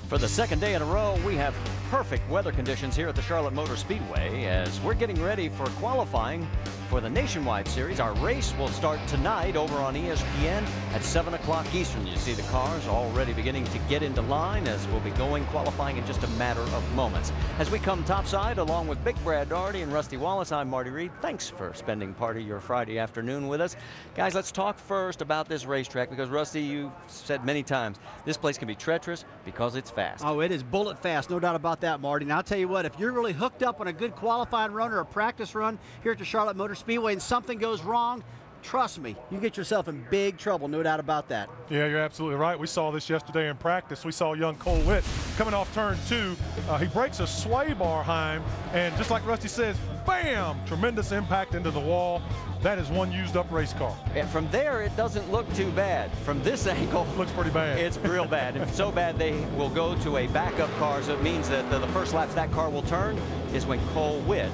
For the second day in a row, we have perfect weather conditions here at the Charlotte Motor Speedway as we're getting ready for qualifying for the Nationwide Series. Our race will start tonight over on ESPN at 7 o'clock Eastern. You see the cars already beginning to get into line as we'll be going qualifying in just a matter of moments. As we come topside along with Big Brad Daugherty and Rusty Wallace, I'm Marty Reid. Thanks for spending part of your Friday afternoon with us. Guys, let's talk first about this racetrack because, Rusty, you said many times this place can be treacherous because it's fast. Oh, it is bullet fast, no doubt about that, Marty. And I'll tell you what, if you're really hooked up on a good qualifying run or a practice run here at the Charlotte Motor Speedway and something goes wrong, trust me, you get yourself in big trouble, no doubt about that. Yeah, you're absolutely right. We saw this yesterday in practice. We saw young Cole Witt coming off turn 2. He breaks a sway bar, Heim, and just like Rusty says, bam, tremendous impact into the wall. That is one used up race car. And from there, it doesn't look too bad. From this angle, looks pretty bad. It's real bad. It's so bad they will go to a backup car, so it means that the first laps that car will turn is when Cole Witt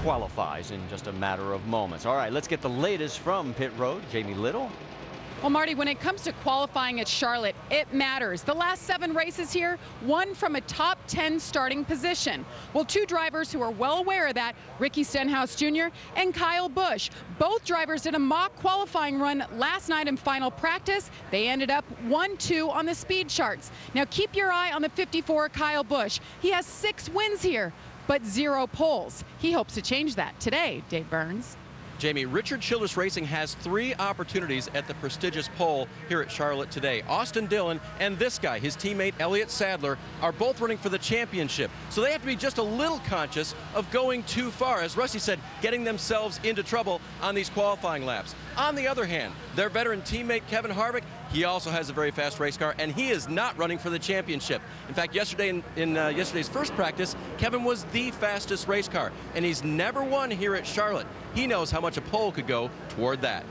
qualifies in just a matter of moments. All right, let's get the latest from pit road. Jamie Little. Well, Marty, when it comes to qualifying at Charlotte, it matters. The last 7 races here, one from a top 10 starting position. Well, 2 drivers who are well aware of that, Ricky Stenhouse Jr. and Kyle Busch. Both drivers did a mock qualifying run last night in final practice. They ended up 1-2 on the speed charts. Now, keep your eye on the 54 Kyle Busch. He has 6 wins here, but 0 poles. He hopes to change that today, Dave Burns. Jamie, Richard Childress Racing has 3 opportunities at the prestigious pole here at Charlotte today. Austin Dillon and this guy, his teammate Elliott Sadler, are both running for the championship. So they have to be just a little conscious of going too far, as Rusty said, getting themselves into trouble on these qualifying laps. On the other hand, their veteran teammate Kevin Harvick, he also has a very fast race car, and he is not running for the championship. In fact, yesterday in yesterday's first practice, Kevin was the fastest race car, and he's never won here at Charlotte. He knows how much a pole could go toward that.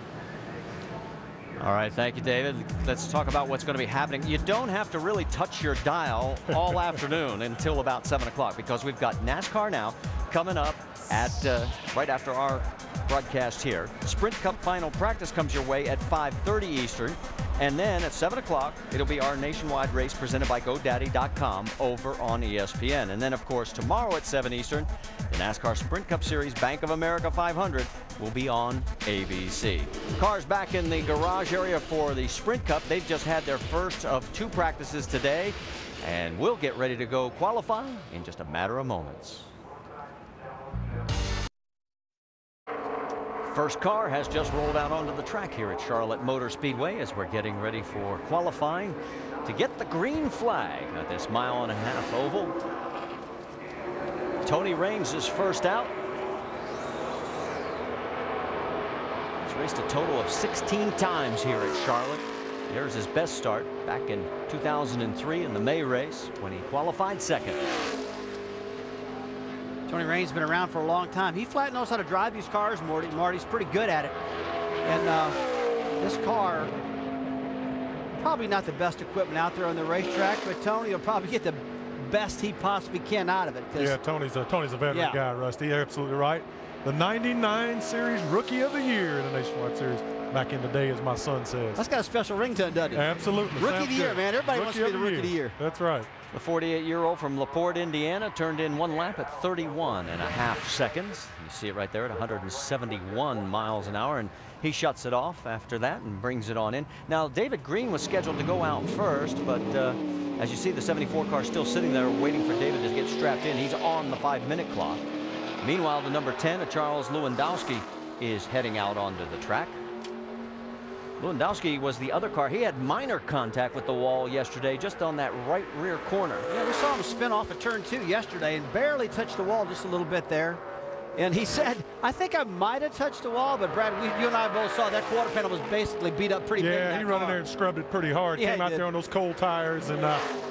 All right, thank you, David. Let's talk about what's going to be happening. You don't have to really touch your dial all afternoon until about 7 o'clock because we've got NASCAR now coming up at right after our broadcast here. Sprint Cup final practice comes your way at 5:30 Eastern. And then at 7 o'clock, it'll be our nationwide race presented by GoDaddy.com over on ESPN. And then, of course, tomorrow at 7 Eastern, the NASCAR Sprint Cup Series Bank of America 500 will be on ABC. Cars back in the garage area for the Sprint Cup. They've just had their first of 2 practices today, and we'll get ready to go qualify in just a matter of moments. First car has just rolled out onto the track here at Charlotte Motor Speedway as we're getting ready for qualifying to get the green flag at this 1.5-mile oval. Tony Raines is first out. He's raced a total of 16 times here at Charlotte. There's his best start back in 2003 in the May race when he qualified second. Tony Raines has been around for a long time. He flat knows how to drive these cars, Marty. Marty's pretty good at it. And this car, probably not the best equipment out there on the racetrack, but Tony will probably get the best he possibly can out of it. Yeah, Tony's a veteran guy, Rusty. You're absolutely right. The 99 Series Rookie of the Year in the Nationwide Series back in the day, as my son says. That's got a special ring to it, doesn't it? Absolutely. Rookie of the Year, man. Everybody wants to be the Rookie of the Year. That's right. The 48-year-old from LaPorte, Indiana, turned in 1 lap at 31.5 seconds. You see it right there at 171 miles an hour, and he shuts it off after that and brings it on in. Now, David Green was scheduled to go out first, but as you see, the 74 car still sitting there waiting for David to get strapped in. He's on the 5-minute clock. Meanwhile, the number 10, Charles Lewandowski, is heading out onto the track. Lewandowski was the other car. He had minor contact with the wall yesterday just on that right rear corner. Yeah, we saw him spin off of turn 2 yesterday and barely touched the wall just a little bit there. And he said, I think I might have touched the wall, but Brad, you and I both saw that quarter panel was basically beat up pretty big. Yeah, he ran in there and scrubbed it pretty hard. Yeah, came out there on those cold tires and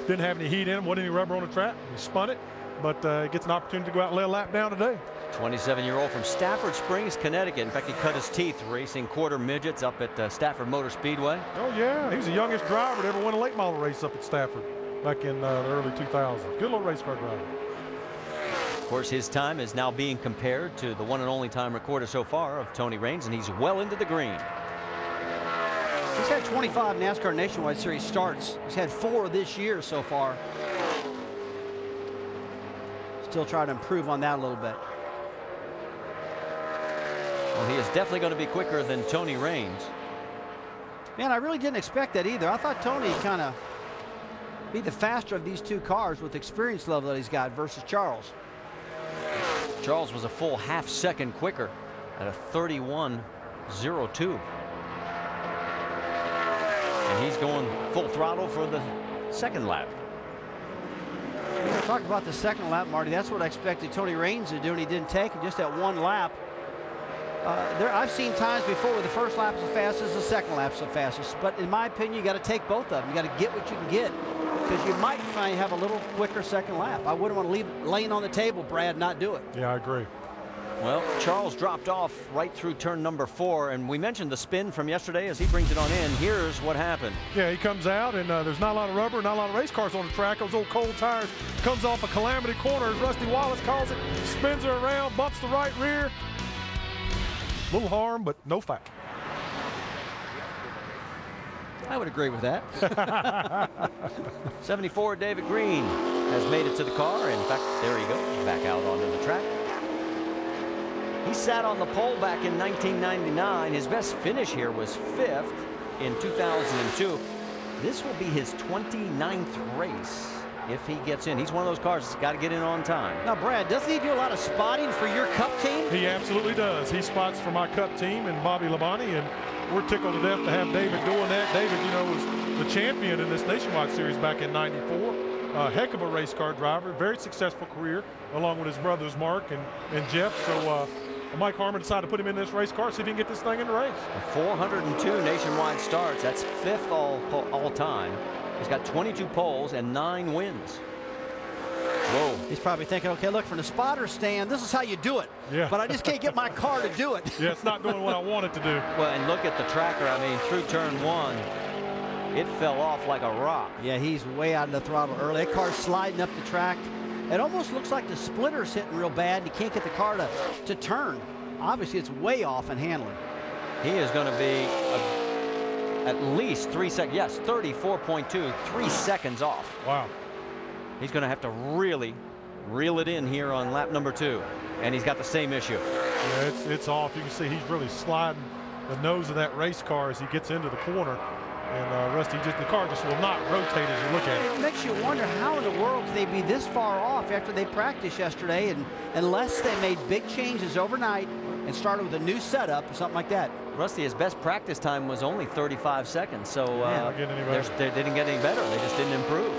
didn't have any heat in him, wasn't any rubber on the track. He spun it, but gets an opportunity to go out and lay a lap down today. 27-year-old from Stafford Springs, Connecticut. In fact, he cut his teeth racing quarter midgets up at Stafford Motor Speedway. Oh, yeah. He was the youngest driver to ever win a late model race up at Stafford back in the early 2000s. Good little race car driver. Of course, his time is now being compared to the one and only time recorded so far of Tony Raines, and he's well into the green. He's had 25 NASCAR Nationwide Series starts. He's had 4 this year so far. still try to improve on that a little bit. Well, he is definitely going to be quicker than Tony Raines. Man, I really didn't expect that either. I thought Tony kind of be the faster of these two cars with the experience level that he's got versus Charles. Charles was a full half-second quicker at a 31.02. And he's going full throttle for the second lap. Talk about the second lap, Marty. That's what I expected Tony Raines to do, and he didn't take it. Just that one lap. I've seen times before where the first lap is the fastest, the second lap is the fastest. But in my opinion, you got to take both of them. You got to get what you can get, because you might find you have a little quicker second lap. I wouldn't want to leave it laying on the table, Brad, not do it. Yeah, I agree. Well, Charles dropped off right through turn number 4, and we mentioned the spin from yesterday as he brings it on in. Here's what happened. Yeah, he comes out, and there's not a lot of rubber, not a lot of race cars on the track. Those old cold tires. Comes off a calamity corner, as Rusty Wallace calls it, spins her around, bumps the right rear. Little harm, but no foul. I would agree with that. 74 David Green has made it to the car. In fact, there he goes, back out onto the track. He sat on the pole back in 1999. His best finish here was 5th in 2002. This will be his 29th race if he gets in. He's one of those cars that's got to get in on time. Now, Brad, doesn't he do a lot of spotting for your Cup team? He absolutely does. He spots for my Cup team and Bobby Labonte, and we're tickled to death to have David doing that. David, you know, was the champion in this Nationwide Series back in '94. A heck of a race car driver, very successful career, along with his brothers Mark and Jeff. So Mike Harmon decided to put him in this race car, see if he can get this thing in the race. 402 nationwide starts. That's 5th all time. He's got 22 poles and 9 wins. Whoa. He's probably thinking, okay, look, from the spotter stand, this is how you do it. Yeah. But I just can't get my car to do it. Yeah, it's not doing what I want it to do. Well, and look at the tracker. I mean, through turn 1, it fell off like a rock. Yeah, he's way out of the throttle early. That car's sliding up the track. It almost looks like the splitter's hitting real bad, and he can't get the car to turn. Obviously, it's way off in handling. He is going to be at least 3 seconds. Yes, 34.2, 3 seconds off. Wow. He's going to have to really reel it in here on lap number 2. And he's got the same issue. Yeah, it's off. You can see he's really sliding the nose of that race car as he gets into the corner. And Rusty, the car just will not rotate as you look at it. It makes you wonder how in the world could they be this far off after they practiced yesterday, and unless they made big changes overnight and started with a new setup or something like that. Rusty, his best practice time was only 35 seconds, so they didn't get any better. They just didn't improve.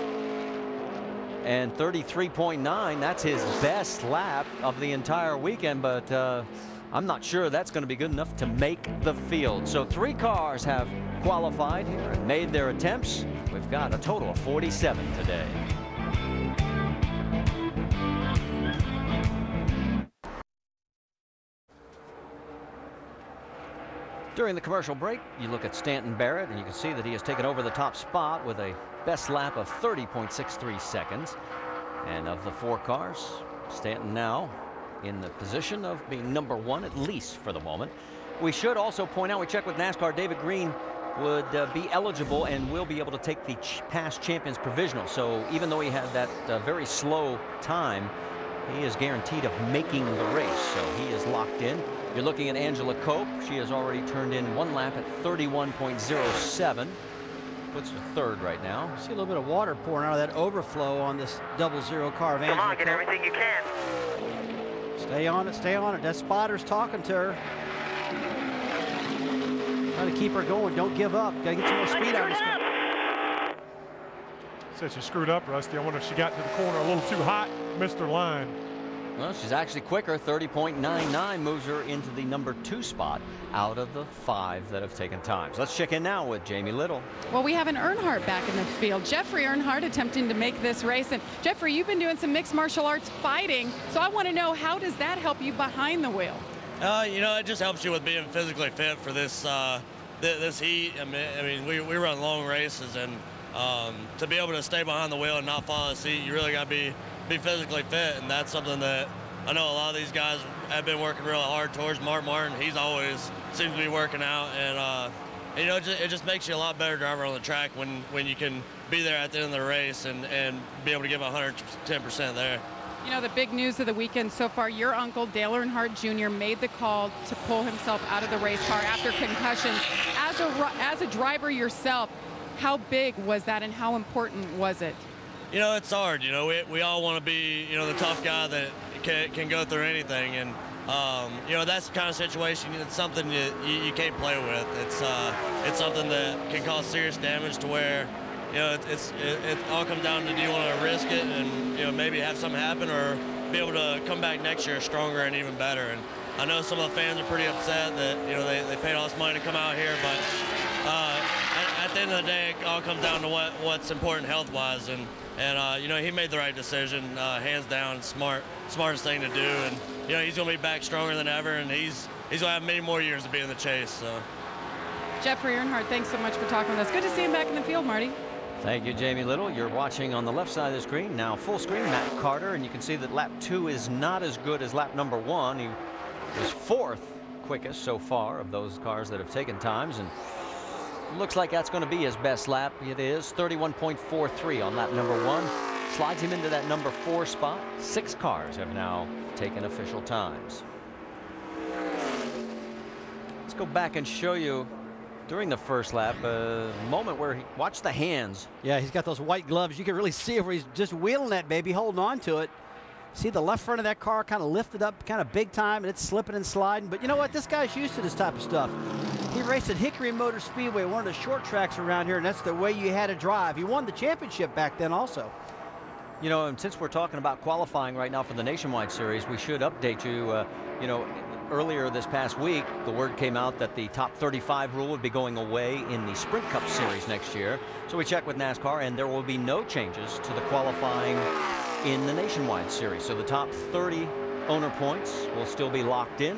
And 33.9, that's his best lap of the entire weekend, but I'm not sure that's going to be good enough to make the field. So 3 cars have qualified here and made their attempts. We've got a total of 47 today. During the commercial break, you look at Stanton Barrett, and you can see that he has taken over the top spot with a best lap of 30.63 seconds. And of the 4 cars, Stanton now in the position of being number 1, at least for the moment. We should also point out, we checked with NASCAR, David Green would be eligible and will be able to take the past champions provisional. So even though he had that very slow time, he is guaranteed of making the race. So he is locked in. You're looking at Angela Cope. She has already turned in 1 lap at 31.07. Puts her 3rd right now. See a little bit of water pouring out of that overflow on this 00 car of Angela Come on, get Cope. everything you can. Stay on it, stay on it. That spotter's talking to her. Trying to keep her going. Don't give up. Got to get some more speed out of this car. Said she screwed up, Rusty. I wonder if she got to the corner a little too hot, missed her line. Well, she's actually quicker. 30.99 moves her into the number 2 spot out of the 5 that have taken time. So let's check in now with Jamie Little. Well, we have an Earnhardt back in the field. Jeffrey Earnhardt attempting to make this race. And Jeffrey, you've been doing some mixed martial arts fighting. So I want to know, how does that help you behind the wheel? You know, it just helps you with being physically fit for this this heat. I mean, we run long races, and to be able to stay behind the wheel and not fall in the seat, you really got to be physically fit, and that's something that I know a lot of these guys have been working really hard towards. Mark Martin, he's always seems to be working out, and you know, it just makes you a lot better driver on the track when you can be there at the end of the race and be able to give 110% there. You know, the big news of the weekend so far, your uncle, Dale Earnhardt Jr., made the call to pull himself out of the race car after concussions. As a driver yourself, how big was that and how important was it? You know, it's hard. You know, we all want to be, you know, the tough guy that can go through anything. And, you know, that's the kind of situation, it's something you can't play with. It's something that can cause serious damage to where, you know, it all comes down to, do you want to risk it and, you know, maybe have something happen, or be able to come back next year stronger and even better. And I know some of the fans are pretty upset that, you know, they paid all this money to come out here, but at the end of the day, it all comes down to what's important health-wise. And you know, he made the right decision, hands down, smartest thing to do. And, you know, he's going to be back stronger than ever, and he's going to have many more years to be in the chase. So, Jeffrey Earnhardt, thanks so much for talking with us. Good to see him back in the field, Marty. Thank you, Jamie Little. You're watching on the left side of the screen now, full screen, Matt Carter, and you can see that lap 2 is not as good as lap number 1. He was 4th quickest so far of those cars that have taken times, and looks like that's going to be his best lap. It is 31.43 on lap number 1. Slides him into that number 4 spot. 6 cars have now taken official times. Let's go back and show you during the first lap a moment where he watched the hands. Yeah, he's got those white gloves. You can really see where he's just wheeling that baby, holding on to it. See the left front of that car kind of lifted up kind of big time, and it's slipping and sliding. But you know what? This guy's used to this type of stuff. He raced at Hickory Motor Speedway, one of the short tracks around here, and that's the way you had to drive. He won the championship back then also. You know, and since we're talking about qualifying right now for the Nationwide Series, we should update you. You know, earlier this past week, the word came out that the top 35 rule would be going away in the Sprint Cup Series next year. So we checked with NASCAR, and there will be no changes to the qualifying in the Nationwide Series. So the top 30 owner points will still be locked in,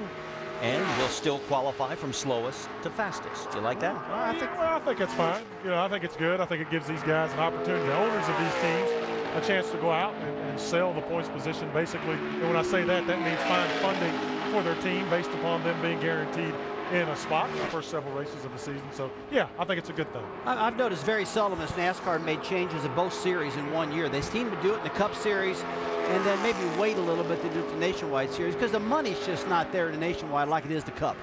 and will still qualify from slowest to fastest. Do you like that? Well, I think it's fine. You know, I think it's good. I think it gives these guys an opportunity, the owners of these teams, a chance to go out and sell the points position, basically. And when I say that, that means find funding for their team based upon them being guaranteed in a spot in the first several races of the season. So, yeah, I think it's a good thing. I've noticed very seldom as NASCAR made changes in both series in one year. They seem to do it in the Cup Series and then maybe wait a little bit to do it the Nationwide Series because the money's just not there in the Nationwide like it is the Cup.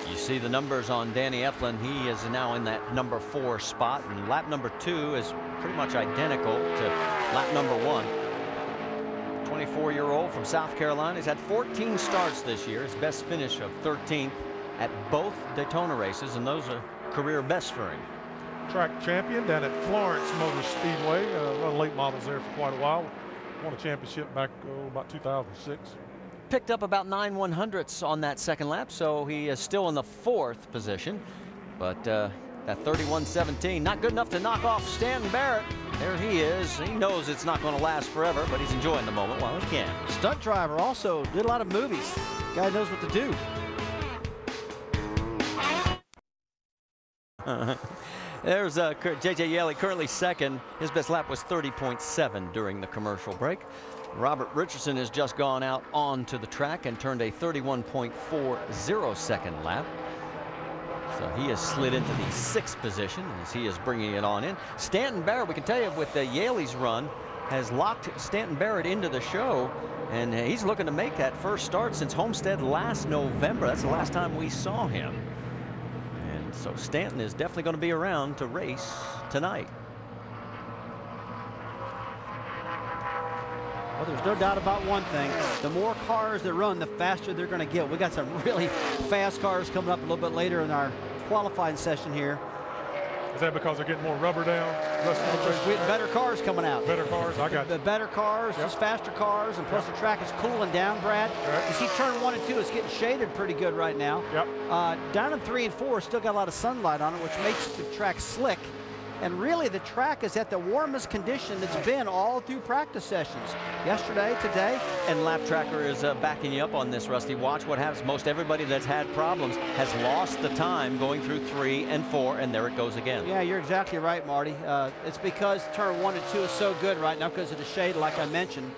You see the numbers on Danny Eflin. He is now in that number 4 spot, and lap number 2 is pretty much identical to lap number 1. 24-year-old from South Carolina. He's had 14 starts this year. His best finish of 13th at both Daytona races, and those are career best for him. Track champion down at Florence Motor Speedway. Run late models there for quite a while. Won a championship back about 2006. Picked up about 9 100ths on that second lap, so he is still in the 4th position. But that 31.17, not good enough to knock off Stanton Barrett. There he is. He knows it's not going to last forever, but he's enjoying the moment while he can. Stunt driver, also did a lot of movies. Guy knows what to do. There's J.J. Yeley, currently 2nd. His best lap was 30.7 during the commercial break. Robert Richardson has just gone out onto the track and turned a 31.40 second lap. So he has slid into the 6th position as he is bringing it on in. Stanton Barrett, we can tell you with the Yaley's run, has locked Stanton Barrett into the show, and he's looking to make that first start since Homestead last November. That's the last time we saw him. And so Stanton is definitely going to be around to race tonight. Well, there's no doubt about one thing. The more cars that run, the faster they're going to get. We got some really fast cars coming up a little bit later in our qualifying session here. Is that because they're getting more rubber down? We have better cars coming out. Better cars, I got the better cars, just faster cars, and plus the track is cooling down, Brad. You see turn 1 and 2 is getting shaded pretty good right now. Down in 3 and 4 still got a lot of sunlight on it, which makes the track slick. And really, the track is at the warmest condition it's been all through practice sessions. Yesterday, today. And Lap Tracker is backing you up on this, Rusty. Watch what happens. Most everybody that's had problems has lost the time going through 3 and 4, and there it goes again. Yeah, you're exactly right, Marty. It's because turn 1 and 2 is so good right now because of the shade, like I mentioned.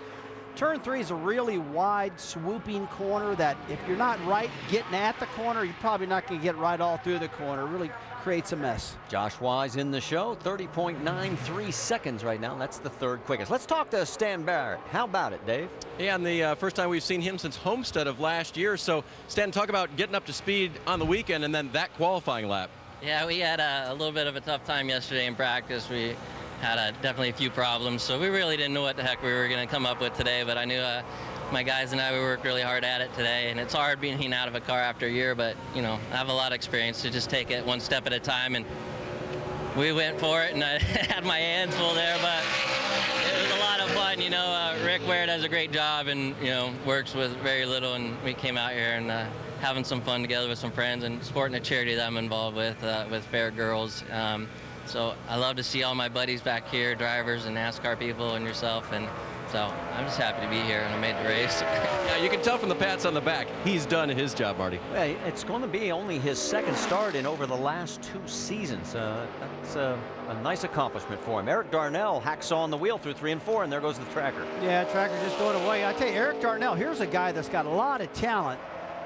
Turn 3 is a really wide, swooping corner that if you're not right getting at the corner, you're probably not going to get right all through the corner. It really creates a mess. Josh Wise in the show, 30.93 seconds right now. That's the third quickest. Let's talk to Stan Barrett. How about it, Dave? Yeah, and the first time we've seen him since Homestead of last year. So, Stan, talk about getting up to speed on the weekend and then that qualifying lap. Yeah, we had a little bit of a tough time yesterday in practice. We had definitely a few problems, so we really didn't know what the heck we were going to come up with today, but I knew my guys and I, we worked really hard at it today, and it's hard being out of a car after a year, but, you know, I have a lot of experience to just take it one step at a time, and we went for it, and I had my hands full there, but it was a lot of fun. You know, Rick Ware does a great job and, you know, works with very little, and we came out here and having some fun together with some friends and supporting a charity that I'm involved with Fair Girls. So I love to see all my buddies back here, drivers and NASCAR people and yourself, and so I'm just happy to be here and I made the race. Yeah, you can tell from the pats on the back, he's done his job, Marty. Hey, it's going to be only his second start in over the last 2 seasons. That's a nice accomplishment for him. Eric Darnell hacks on the wheel through 3 and 4, and there goes the tracker. Yeah, tracker just going away. I tell you, Eric Darnell, here's a guy that's got a lot of talent.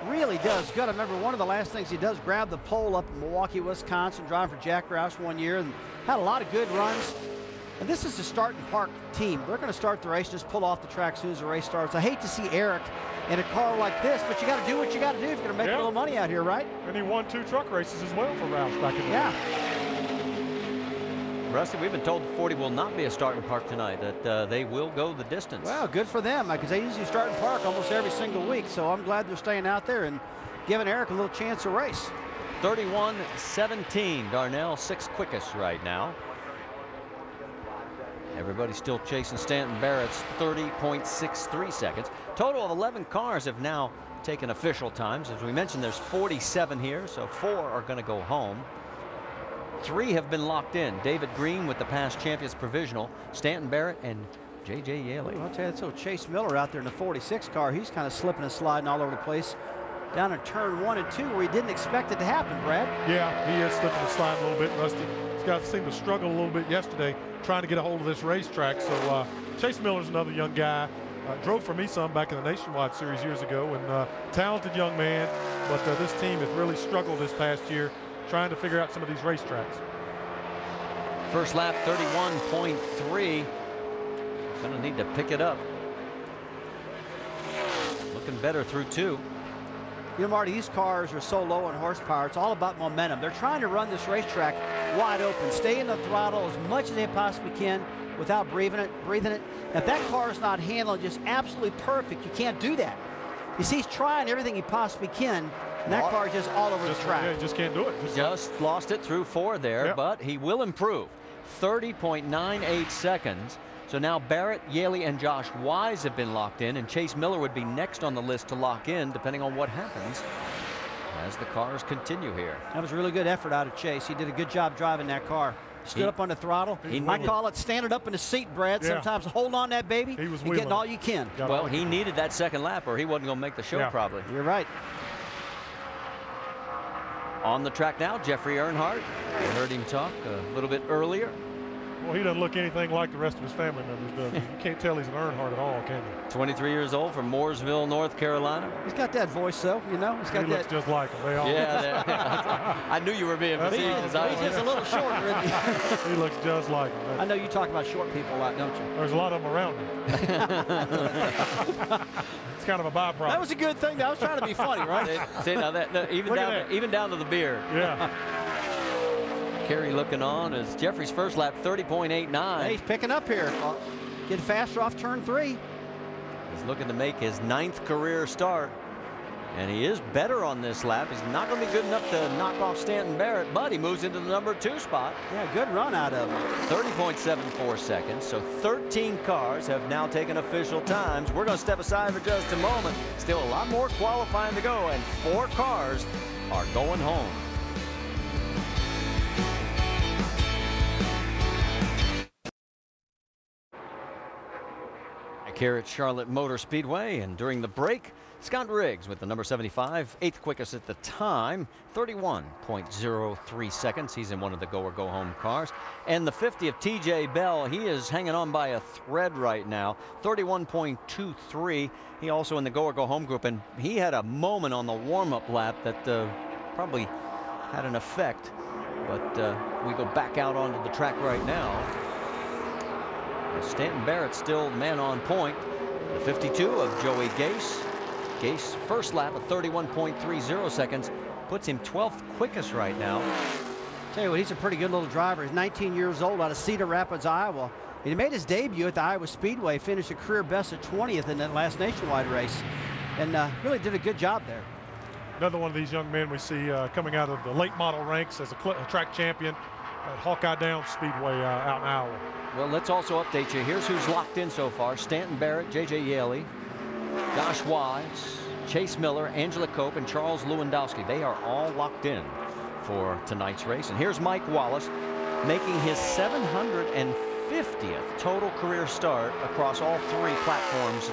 Really does good. I remember one of the last things he does, grab the pole up in Milwaukee, Wisconsin, driving for Jack Roush one year, and had a lot of good runs. And this is the start and park team. They're going to start the race, just pull off the track as soon as the race starts. I hate to see Eric in a car like this, but you got to do what you got to do if you're going to make a little money out here, right? And he won 2 truck races as well for Roush back in the day. Rusty, we've been told 40 will not be a start and park tonight, that they will go the distance. Well, good for them, because they usually start and park almost every single week, so I'm glad they're staying out there and giving Eric a little chance to race. 31-17, Darnell 6th quickest right now. Everybody's still chasing Stanton Barrett's 30.63 seconds. Total of 11 cars have now taken official times. As we mentioned, there's 47 here, so 4 are going to go home. 3 have been locked in. David Green with the past champions provisional, Stanton Barrett and J.J. Yaley. I'll tell you, that's old Chase Miller out there in the 46 car. He's kind of slipping and sliding all over the place down in turn 1 and 2 where he didn't expect it to happen, Brad. Yeah, he is slipping and sliding a little bit, Rusty. These guys seemed to struggle a little bit yesterday trying to get a hold of this racetrack. So Chase Miller's another young guy. Drove for me some back in the Nationwide Series years ago, and talented young man, but this team has really struggled this past year trying to figure out some of these racetracks. First lap 31.3. Gonna need to pick it up. Looking better through 2. You know, Marty, these cars are so low on horsepower. It's all about momentum. They're trying to run this racetrack wide open, stay in the throttle as much as they possibly can without breathing it. If that car is not handling just absolutely perfect, you can't do that. You see, he's trying everything he possibly can, and that car is just all over the track. Yeah, he just can't do it. Just lost it through 4 there, yep. But he will improve. 30.98 seconds. So now Barrett, Yaley, and Josh Wise have been locked in, and Chase Miller would be next on the list to lock in, depending on what happens as the cars continue here. That was a really good effort out of Chase. He did a good job driving that car. Stood up on the throttle. I call it standing up in the seat, Brad. Yeah. Sometimes hold on that baby He was and getting all you can. Well, he needed that second lap or he wasn't going to make the show, yeah. probably. You're right. On the track now, Jeffrey Earnhardt. We heard him talk a little bit earlier. Well, he doesn't look anything like the rest of his family members, does he? You can't tell he's an Earnhardt at all, can you? 23 years old from Mooresville, North Carolina. He's got that voice, though, you know. He's got he looks just like him. They all Yeah, I knew you were being facetious. He's just a little shorter, isn't he? He looks just like him. I know you talk about short people a lot, don't you? There's a lot of them around him. It's kind of a byproduct. That was a good thing. I was trying to be funny, right? See, now even down to the beard. Yeah. Kerry looking on as Jeffrey's first lap 30.89. Hey, he's picking up here. Getting faster off turn 3. He's looking to make his 9th career start. And he is better on this lap. He's not going to be good enough to knock off Stanton Barrett, but he moves into the number 2 spot. Yeah, good run out of him. 30.74 seconds. So 13 cars have now taken official times. We're going to step aside for just a moment. Still a lot more qualifying to go, and 4 cars are going home. here at Charlotte Motor Speedway. And during the break, Scott Riggs with the number 75, 8th quickest at the time, 31.03 seconds. He's in one of the go or go home cars. And the 50 of TJ Bell, he is hanging on by a thread right now, 31.23. He also in the go or go home group, and he had a moment on the warm-up lap that probably had an effect. But we go back out onto the track right now. Stanton Barrett still the man on point. The 52 of Joey Gase. Gase first lap of 31.30 seconds puts him 12th quickest right now. Tell you what, he's a pretty good little driver. He's 19 years old out of Cedar Rapids, Iowa. He made his debut at the Iowa Speedway, finished a career best of 20th in that last nationwide race, and really did a good job there. Another one of these young men we see coming out of the late model ranks as a track champion at Hawkeye Downs Speedway out in Iowa. Well, let's also update you. Here's who's locked in so far. Stanton Barrett, J.J. Yaley, Josh Wise, Chase Miller, Angela Cope, and Charles Lewandowski. They are all locked in for tonight's race. And here's Mike Wallace making his 750th total career start across all 3 platforms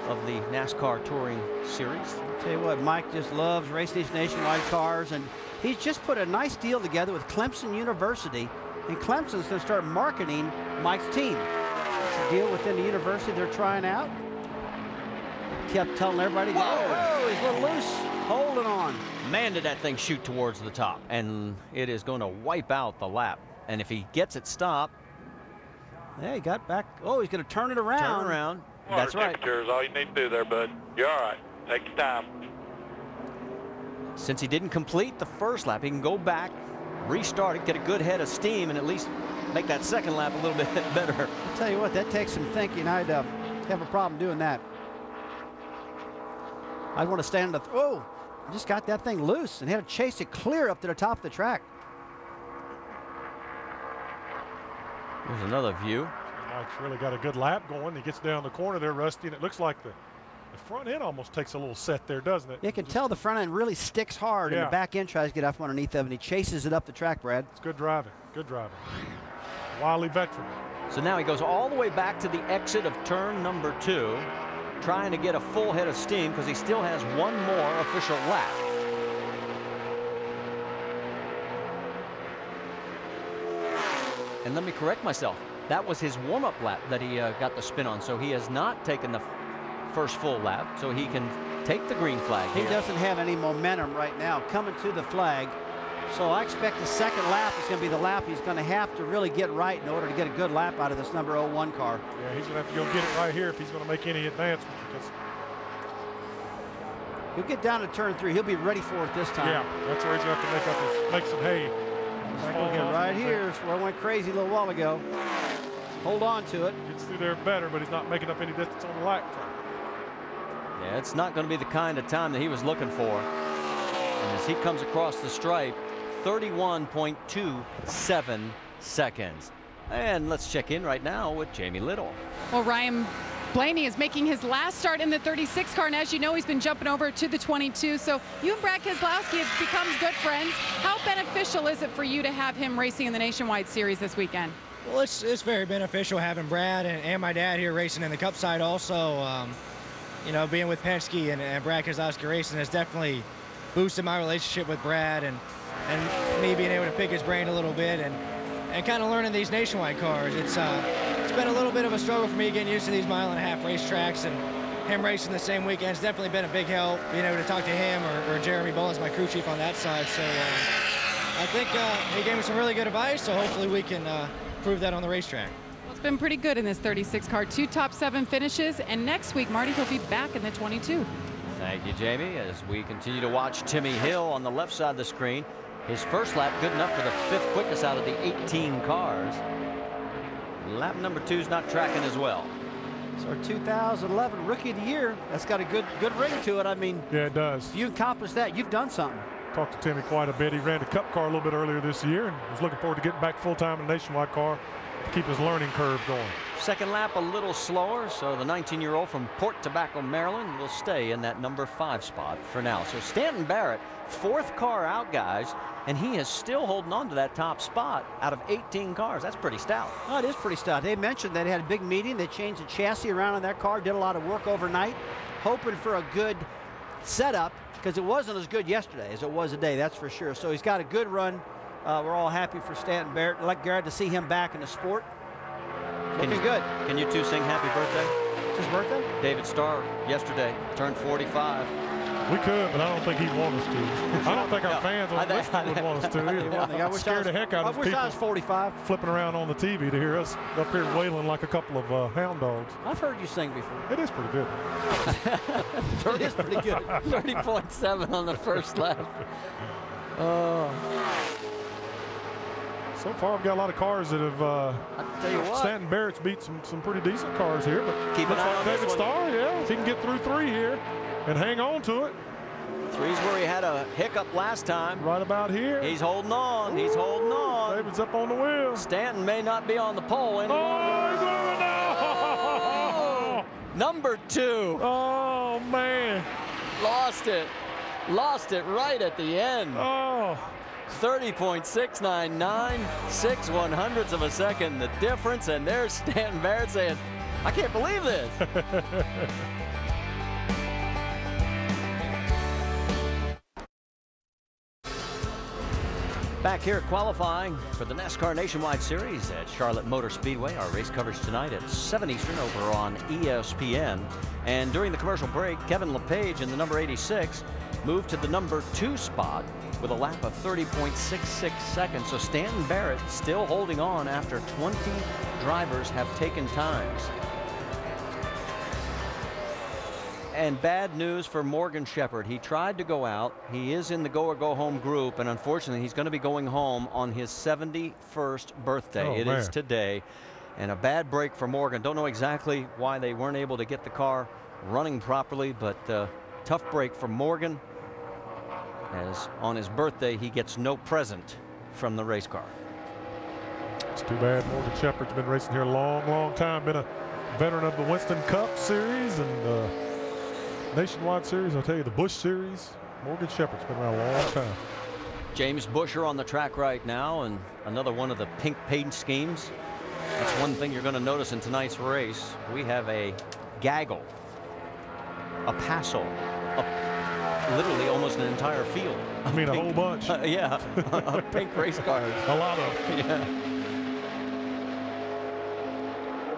of the NASCAR Touring Series. I'll tell you what, Mike just loves racing these nationwide cars, and he's just put a nice deal together with Clemson University, and Clemson's going to start marketing Mike's team. It's a deal within the university they're trying out. Kept telling everybody, whoa, he's a little loose, holding on. Man, did that thing shoot towards the top, and it is going to wipe out the lap. And if he gets it stopped, yeah, he got back. Oh, he's going to turn it around. Turn around. That's right. Temperatures, all you need to do there, bud. You're all right. Take your time. Since he didn't complete the first lap, he can go back, restart it, get a good head of steam, and at least make that second lap a little bit better. I'll tell you what, that takes some thinking. I'd have a problem doing that. I'd want to stand up. Oh, just got that thing loose and had to chase it clear up to the top of the track. Here's another view. Mike's really got a good lap going. He gets down the corner there, Rusty, and it looks like the front end almost takes a little set there, doesn't it? You can tell the front end really sticks hard, and the back end tries to get up underneath of, and he chases it up the track, Brad. It's good driving. Good driving. Wily veteran. So now he goes all the way back to the exit of turn number 2, trying to get a full head of steam because he still has one more official lap. And let me correct myself. That was his warm-up lap that he got the spin on. So he has not taken the first full lap, so he can take the green flag here. He doesn't have any momentum right now coming to the flag. So I expect the second lap is going to be the lap he's going to have to really get right in order to get a good lap out of this number 01 car. Yeah, he's going to have to go get it right here if he's going to make any advancement. He'll get down to turn 3. He'll be ready for it this time. Yeah, that's where he's going to have to make some hay. Right here is where I went crazy a little while ago. Hold on to it. Gets through there better, but he's not making up any distance on the lap track. Yeah, it's not going to be the kind of time that he was looking for. And as he comes across the stripe, 31.27 seconds. And let's check in right now with Jamie Little. Well, Ryan Blaney is making his last start in the 36 car, and as you know, he's been jumping over to the 22. So you and Brad Keselowski have become good friends. How beneficial is it for you to have him racing in the Nationwide Series this weekend? Well, it's very beneficial having Brad and my dad here racing in the Cup side also. You know, being with Penske and Brad Keselowski Racing has definitely boosted my relationship with Brad and me being able to pick his brain a little bit and kind of learning these nationwide cars. It's been a little bit of a struggle for me getting used to these mile-and-a-half racetracks, and him racing the same weekend has definitely been a big help, being able to talk to him or Jeremy Bullins, my crew chief on that side. So I think he gave me some really good advice, so hopefully we can prove that on the racetrack. Well, it's been pretty good in this 36 car, 2 top 7 finishes, and next week Marty will be back in the 22. Thank you, Jamie. As we continue to watch Timmy Hill on the left side of the screen, his first lap good enough for the 5th quickest out of the 18 cars. Lap number 2 is not tracking as well. So our 2011 Rookie of the Year, that's got a good ring to it. I mean, yeah, it does. If you accomplish that, you've done something. Talked to Timmy quite a bit. He ran the Cup car a little bit earlier this year and was looking forward to getting back full-time in a nationwide car to keep his learning curve going. Second lap a little slower, so the 19-year-old from Port Tobacco, Maryland will stay in that number 5 spot for now. So Stanton Barrett, 4th car out, guys, and he is still holding on to that top spot out of 18 cars. That's pretty stout. Oh, it is pretty stout. They mentioned that they had a big meeting. They changed the chassis around on that car, did a lot of work overnight, hoping for a good setup, because it wasn't as good yesterday as it was today, that's for sure. So he's got a good run. We're all happy for Stanton Barrett. Glad to see him back in the sport. Looking good. Can you two sing happy birthday? It's his birthday? David Starr yesterday turned 45. We could, but I don't think he'd want us to. I don't think our fans on listening would want us to either. I wish Scare the heck out of I was 45. Flipping around on the TV to hear us up here wailing like a couple of hound dogs. I've heard you sing before. It is pretty good. It is pretty good. 30.7 on the first lap. So far, I've got a lot of cars that have. I'll tell you what. Stanton Barrett's beat some pretty decent cars here, but Keep an eye on David this one. Starr, yeah, if he can get through 3 here and hang on to it. 3's where he had a hiccup last time. Right about here. He's holding on. He's holding on. David's up on the wheel. Stanton may not be on the pole any longer. He's moving now. Number 2. Oh, man. Lost it. Lost it right at the end. Oh. 30.699, 6/100ths of a second the difference, and there's Stanton Barrett saying, I can't believe this. Back here qualifying for the NASCAR Nationwide Series at Charlotte Motor Speedway. Our race coverage tonight at 7 Eastern over on ESPN. And during the commercial break, Kevin LePage in the number 86 moved to the number 2 spot with a lap of 30.66 seconds. So Stanton Barrett still holding on after 20 drivers have taken times. And bad news for Morgan Shepherd. He tried to go out. He is in the go or go home group, and unfortunately he's going to be going home on his 71st birthday. Oh, it man. is today. And a bad break for Morgan. Don't know exactly why they weren't able to get the car running properly, but tough break for Morgan, as on his birthday he gets no present from the race car. It's too bad. Morgan Shepherd's been racing here a long time. Been a veteran of the Winston Cup Series and Nationwide Series. I'll tell you, the Busch Series. Morgan Shepherd's been around a long time. James Buescher on the track right now, and another one of the pink paint schemes. That's one thing you're going to notice in tonight's race. We have a gaggle, a passel, literally almost an entire field. I mean, a whole bunch. Yeah, pink race cars. A lot of them. Yeah.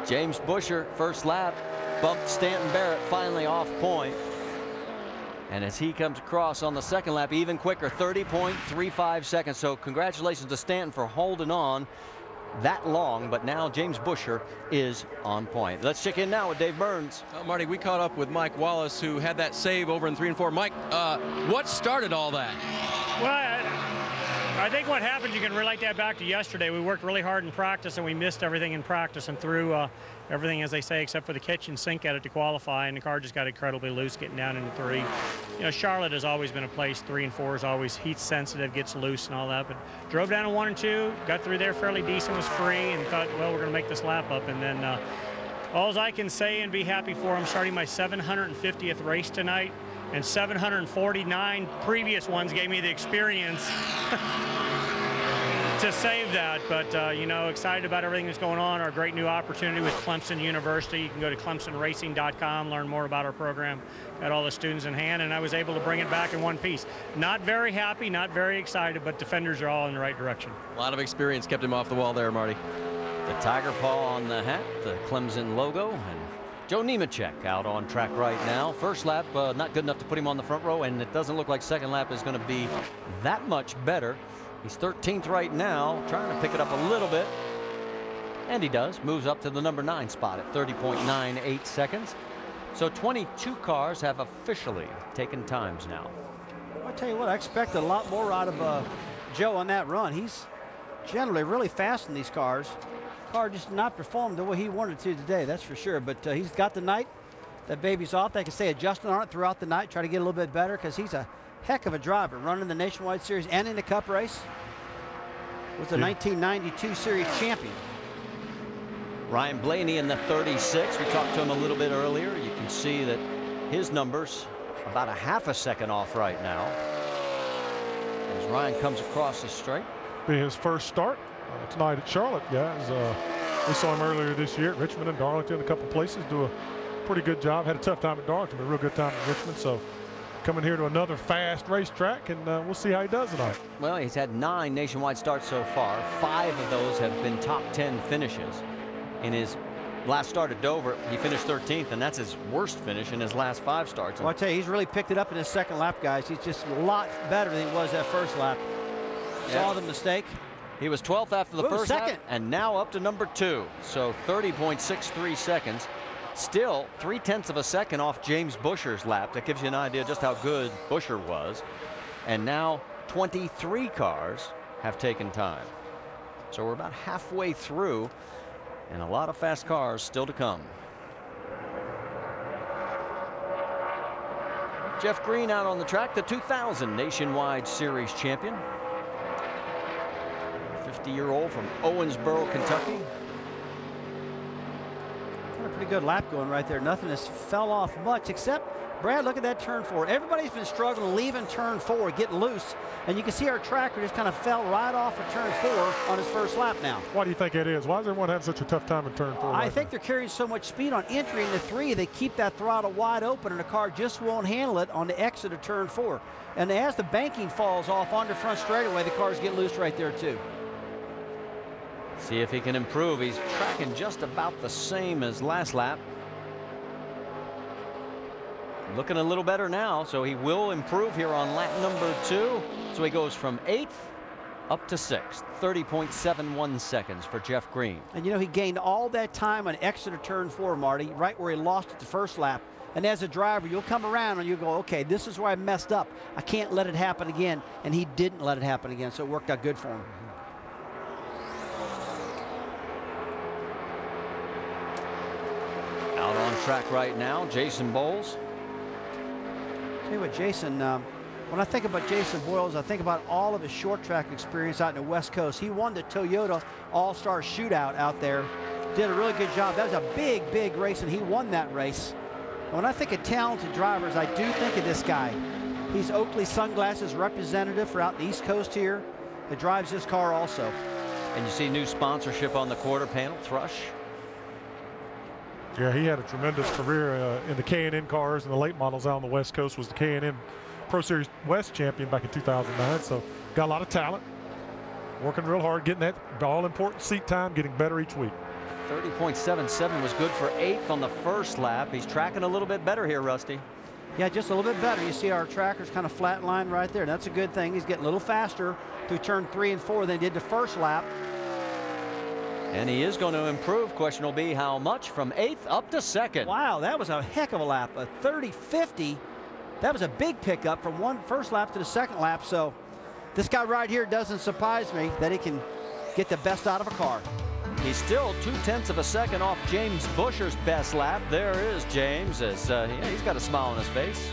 James Buescher, first lap, bumped Stanton Barrett finally off point. And as he comes across on the second lap, even quicker, 30.35 seconds. So congratulations to Stanton for holding on that long, but now James Buescher is on point. Let's check in now with Dave Burns. Well, Marty, we caught up with Mike Wallace, who had that save over in 3 and 4. Mike, what started all that? Well, I think what happened, you can relate that back to yesterday. We worked really hard in practice, and we missed everything in practice and threw everything, as they say, except for the kitchen sink at it to qualify, and the car just got incredibly loose getting down into 3. You know, Charlotte has always been a place, 3 and 4 is always heat sensitive, gets loose and all that, but drove down to 1 and 2, got through there fairly decent, was free, and thought, well, we're going to make this lap up. And then all I can say and be happy for, I'm starting my 750th race tonight, and 749 previous ones gave me the experience to save that. But, you know, excited about everything that's going on, our great new opportunity with Clemson University. You can go to clemsonracing.com, learn more about our program. Got all the students in hand, and I was able to bring it back in one piece. Not very happy, not very excited, but defenders are all in the right direction. A lot of experience kept him off the wall there, Marty. The tiger paw on the hat, the Clemson logo, and Joe Nemechek out on track right now. First lap, not good enough to put him on the front row, and it doesn't look like second lap is going to be that much better. He's 13th right now, trying to pick it up a little bit. And he does, moves up to the number 9 spot at 30.98 seconds. So 22 cars have officially taken times now. I tell you what, I expected a lot more out of Joe on that run. He's generally really fast in these cars. Car just did not perform the way he wanted to today, that's for sure. But he's got the night. That baby's off. They can stay adjusting on it throughout the night, try to get a little bit better, because he's a heck of a driver, running the Nationwide Series and in the Cup race. Was the 1992 Series champion. Ryan Blaney in the 36. We talked to him a little bit earlier. You can see that his numbers about a half a second off right now. as Ryan comes across the straight. Be his first start tonight at Charlotte, guys. We saw him earlier this year at Richmond and Darlington, a couple places, do a pretty good job. Had a tough time at Darlington, but a real good time at Richmond. So coming here to another fast racetrack, and we'll see how he does tonight. Well, he's had 9 nationwide starts so far. 5 of those have been top 10 finishes. In his last start at Dover, he finished 13th, and that's his worst finish in his last 5 starts. Well, I tell you, he's really picked it up in his second lap, guys. He's just a lot better than he was that first lap. Saw the mistake. He was 12th after the first second lap, and now up to number 2. So 30.63 seconds. Still 0.3 of a second off James Buescher's lap. That gives you an idea just how good Buescher was. And now 23 cars have taken time. So we're about halfway through, and a lot of fast cars still to come. Jeff Green out on the track, the 2000 Nationwide Series champion. 50-year-old from Owensboro, Kentucky. Got a pretty good lap going right there. Nothing has fell off much, except, Brad, look at that turn 4. Everybody's been struggling leaving turn 4, getting loose. And you can see our tracker just kind of fell right off of turn 4 on his first lap now. Why do you think it is? Why does everyone have such a tough time in turn 4? I think they're carrying so much speed on entry into 3. They keep that throttle wide open, and the car just won't handle it on the exit of turn 4. And as the banking falls off on the front straightaway, the cars get loose right there too. See if he can improve. He's tracking just about the same as last lap. Looking a little better now, so he will improve here on lap number 2. So he goes from 8th up to 6th. 30.71 seconds for Jeff Green. And you know, he gained all that time on exit of turn 4, Marty, right where he lost it the first lap. And as a driver, you'll come around and you go, okay, this is where I messed up. I can't let it happen again. And he didn't let it happen again, so it worked out good for him. Out on track right now, Jason Bowles. Tell you what, Jason, when I think about Jason Boyles, I think about all of his short track experience out in the West Coast. He won the Toyota All-Star Shootout out there. Did a really good job. That was a big, big race, and he won that race. And when I think of talented drivers, I do think of this guy. He's Oakley Sunglasses representative for out the East Coast here that drives this car also. And you see new sponsorship on the quarter panel, Thrush. Yeah, he had a tremendous career in the K&N cars and the late models out on the West Coast. Was the K&N Pro Series West champion back in 2009. So got a lot of talent, working real hard, getting that all-important seat time, getting better each week. 30.77 was good for 8th on the first lap. He's tracking a little bit better here, Rusty. Yeah, just a little bit better. You see our tracker's kind of flat line right there. That's a good thing. He's getting a little faster through turn 3 and 4 than he did the first lap. And he is going to improve. Question will be how much from 8th up to 2nd. Wow, that was a heck of a lap. A 30.50. That was a big pickup from first lap to the second lap. So this guy right here doesn't surprise me that he can get the best out of a car. He's still 0.2 of a second off James Buescher's best lap. There is James. As yeah, he's got a smile on his face.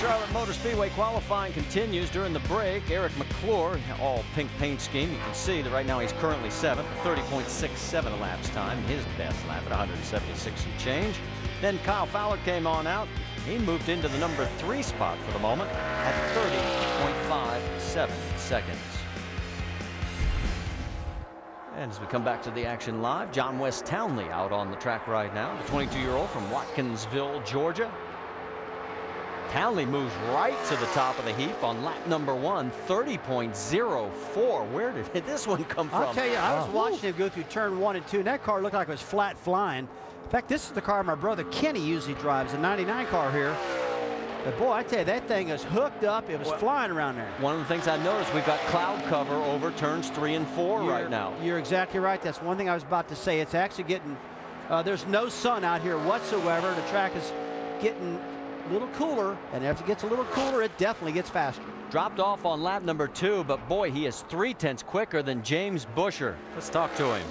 Charlotte Motor Speedway qualifying continues during the break. Eric McClure, all pink paint scheme. You can see that right now he's currently 7th, 30.67 laps time, his best lap at 176 and change. Then Kyle Fowler came on out. He moved into the number 3 spot for the moment at 30.57 seconds. And as we come back to the action live, John West Townley out on the track right now, the 22-year-old from Watkinsville, Georgia. Townley moves right to the top of the heap on lap number 1, 30.04. Where did this one come from? I'll tell you, I was watching him go through turn 1 and 2, and that car looked like it was flat flying. In fact, this is the car my brother Kenny usually drives, a 99 car here. But boy, I tell you, that thing is hooked up. It was flying around there. One of the things I noticed, we've got cloud cover over turns 3 and 4 right now. You're exactly right. That's one thing I was about to say. It's actually getting, there's no sun out here whatsoever. The track is getting a little cooler, and as it gets a little cooler, it definitely gets faster. Dropped off on lap number 2, but boy, he is 0.3 quicker than James Buescher. Let's talk to him.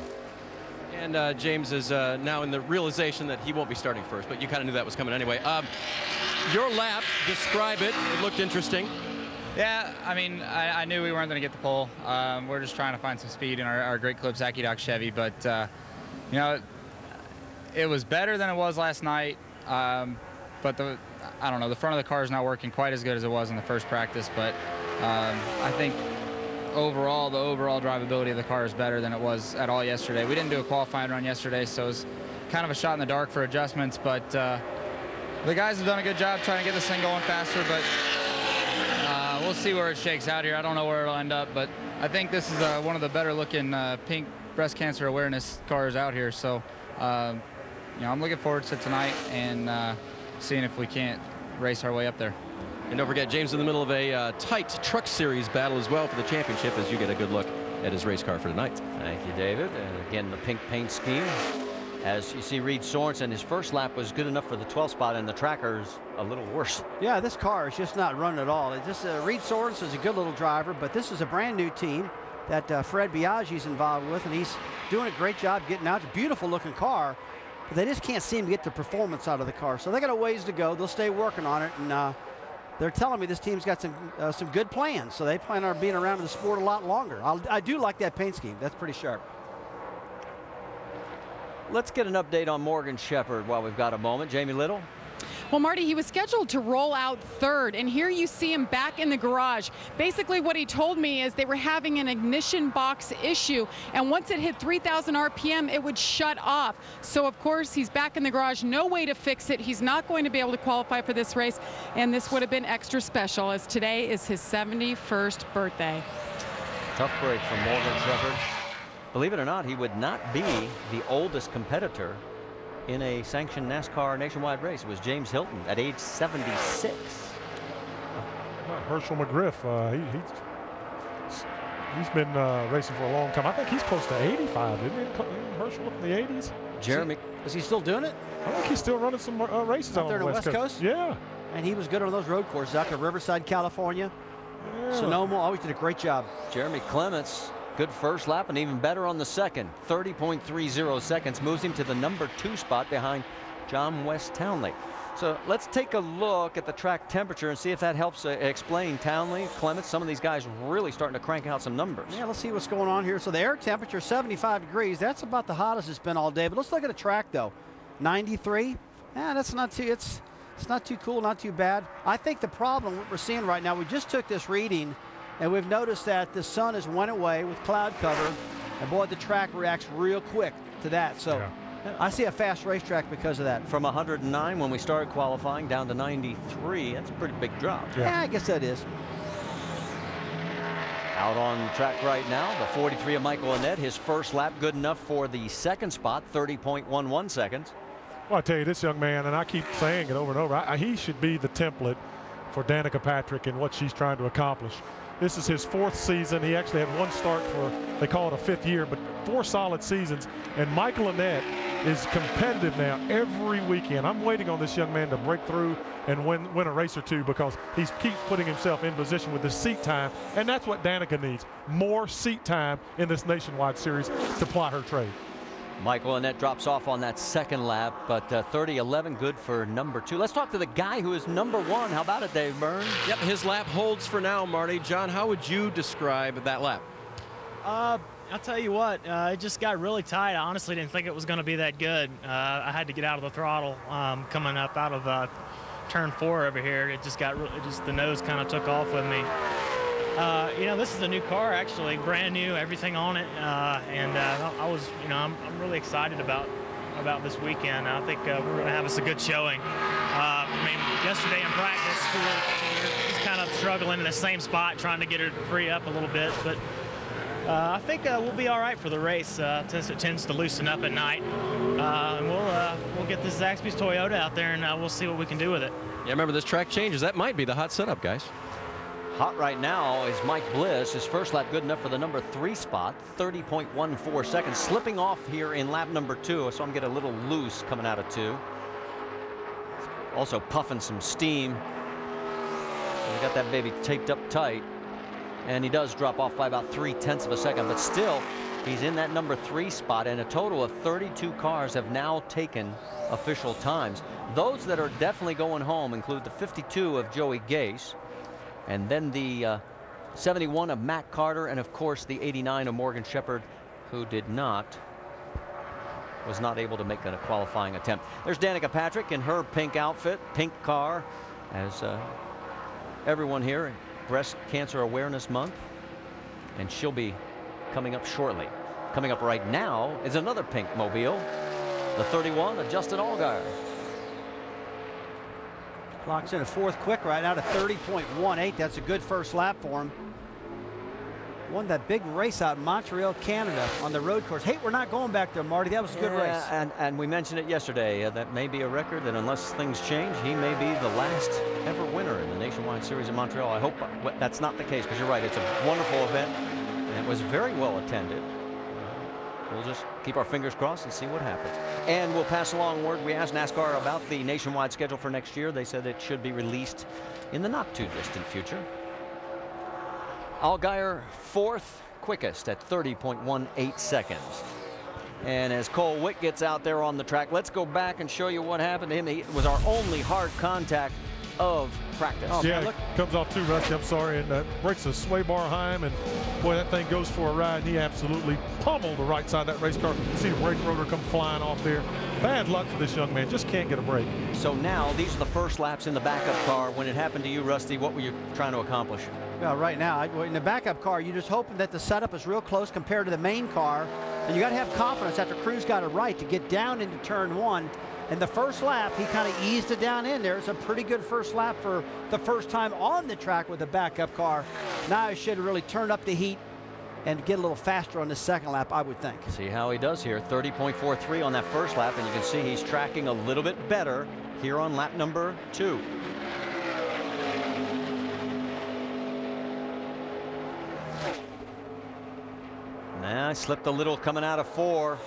And James is now in the realization that he won't be starting first, but you kind of knew that was coming anyway. Your lap, describe it. It looked interesting. Yeah, I mean, I knew we weren't going to get the pole. We're just trying to find some speed in our great clip Zachy Doc Chevy, but you know, it was better than it was last night, but I don't know, the front of the car is not working quite as good as it was in the first practice, but I think overall, the overall drivability of the car is better than it was at all yesterday. We didn't do a qualifying run yesterday, so it was kind of a shot in the dark for adjustments, but the guys have done a good job trying to get this thing going faster, but we'll see where it shakes out here. I don't know where it'll end up, but I think this is one of the better looking pink breast cancer awareness cars out here, so you know, I'm looking forward to tonight and seeing if we can't race our way up there. And don't forget, James in the middle of a tight Truck Series battle as well for the championship, as you get a good look at his race car for tonight. Thank you, David. And again, the pink paint scheme. As you see, Reid Sorensen, his first lap was good enough for the 12th spot, and the tracker's a little worse. Yeah, this car is just not running at all. It just Reid Sorensen is a good little driver, but this is a brand new team that Fred Biaggi's involved with, and he's doing a great job getting out. It's a beautiful looking car, but they just can't seem to get the performance out of the car. So they got a ways to go. They'll stay working on it, and they're telling me this team's got some good plans, so they plan on being around in the sport a lot longer. I do like that paint scheme. That's pretty sharp. Let's get an update on Morgan Shepherd while we've got a moment. Jamie Little. Well, Marty, he was scheduled to roll out third, and here you see him back in the garage. Basically, what he told me is they were having an ignition box issue, and once it hit 3,000 RPM, it would shut off. So, of course, he's back in the garage. No way to fix it. He's not going to be able to qualify for this race, and this would have been extra special, as today is his 71st birthday. Tough break for Morgan Shepherd. Believe it or not, he would not be the oldest competitor in a sanctioned NASCAR nationwide race. It was James Hilton at age 76. Herschel McGriff, he's been racing for a long time. I think he's close to 85, isn't he? Herschel in the 80s. Jeremy, is he still doing it? I think he's still running some races out there on the West Coast. Yeah. And he was good on those road courses out to Riverside, California. Yeah. Sonoma, always did a great job. Jeremy Clements, good first lap and even better on the second. 30.30 seconds moves him to the #2 spot behind John West Townley. So let's take a look at the track temperature and see if that helps explain Townley, Clements. Some of these guys really starting to crank out some numbers. Yeah, let's see what's going on here. So the air temperature 75 degrees. That's about the hottest it's been all day. But let's look at the track though. 93. Yeah, that's not too. It's not too cool, not too bad. I think the problem what we're seeing right now. We just took this reading, and we've noticed that the sun has went away with cloud cover, and boy, the track reacts real quick to that. So yeah. I see a fast racetrack because of that. From 109 when we started qualifying down to 93, that's a pretty big drop. Yeah, I guess that is. Out on the track right now, the 43 of Michael Annette, his first lap good enough for the second spot, 30.11 seconds. Well, I tell you, this young man, and I keep saying it over and over, he should be the template for Danica Patrick and what she's trying to accomplish. This is his 4th season. He actually had 1 start for, they call it a 5th year, but 4 solid seasons. And Michael Annette is competitive now every weekend. I'm waiting on this young man to break through and win a race or two, because he keeps putting himself in position with the seat time. And that's what Danica needs, more seat time in this nationwide series to ply her trade. Michael Annette drops off on that second lap, but 30.11 good for #2. Let's talk to the guy who is #1. How about it, Dave Byrne? Yep, his lap holds for now, Marty. John, how would you describe that lap? I'll tell you what, it just got really tight. I honestly didn't think it was going to be that good. I had to get out of the throttle coming up out of turn 4 over here. It just got the nose kind of took off with me. You know, this is a new car, actually, brand new, everything on it, and I was, you know, I'm really excited about this weekend. I think we're going to have us a good showing. I mean, yesterday in practice, we were just kind of struggling in the same spot, trying to get her to free up a little bit, but I think we'll be all right for the race since it tends to loosen up at night, and we'll get this Zaxby's Toyota out there, and we'll see what we can do with it. Yeah, remember, this track changes. That might be the hot setup, guys. Hot right now is Mike Bliss. His first lap good enough for the #3 spot, 30.14 seconds. Slipping off here in lap #2, so I'm getting a little loose coming out of 2. Also puffing some steam. We got that baby taped up tight, and he does drop off by about 0.3 of a second, but still he's in that #3 spot, and a total of 32 cars have now taken official times. Those that are definitely going home include the 52 of Joey Gase, and then the 71 of Matt Carter, and of course the 89 of Morgan Shepherd, who did not was not able to make a qualifying attempt. There's Danica Patrick in her pink outfit, pink car, as everyone here, Breast Cancer Awareness Month, and she'll be coming up shortly. Coming up right now is another pink mobile, the 31 of Justin Allgaier. Clocks in a fourth quick right now to 30.18. That's a good first lap for him. Won that big race out in Montreal, Canada on the road course. Hey, we're not going back there, Marty. That was a good race. And we mentioned it yesterday. That may be a record that unless things change, he may be the last ever winner in the Nationwide Series in Montreal. I hope that's not the case, because you're right. It's a wonderful event, and it was very well attended. We'll just keep our fingers crossed and see what happens. And we'll pass along word. We asked NASCAR about the nationwide schedule for next year. They said it should be released in the not too distant future. Allgaier fourth quickest at 30.18 seconds. And as Cole Witt gets out there on the track, let's go back and show you what happened to him. It was our only hard contact of practice. Oh, yeah, it comes off too, Rusty. I'm sorry, and breaks a sway bar Heim, and boy, that thing goes for a ride. And he absolutely pummeled the right side of that race car. You see the brake rotor come flying off there. Bad luck for this young man. Just can't get a break. So now these are the first laps in the backup car. When it happened to you, Rusty, what were you trying to accomplish? Well, right now, in the backup car, you're just hoping that the setup is real close compared to the main car. And you got to have confidence after Cruz got it right to get down into turn one. And the first lap, he kind of eased it down in there. It's a pretty good first lap for the first time on the track with a backup car. Now he should have really turned up the heat and get a little faster on the second lap, I would think. See how he does here. 30.43 on that first lap, and you can see he's tracking a little bit better here on lap number 2. Now I slipped a little coming out of 4.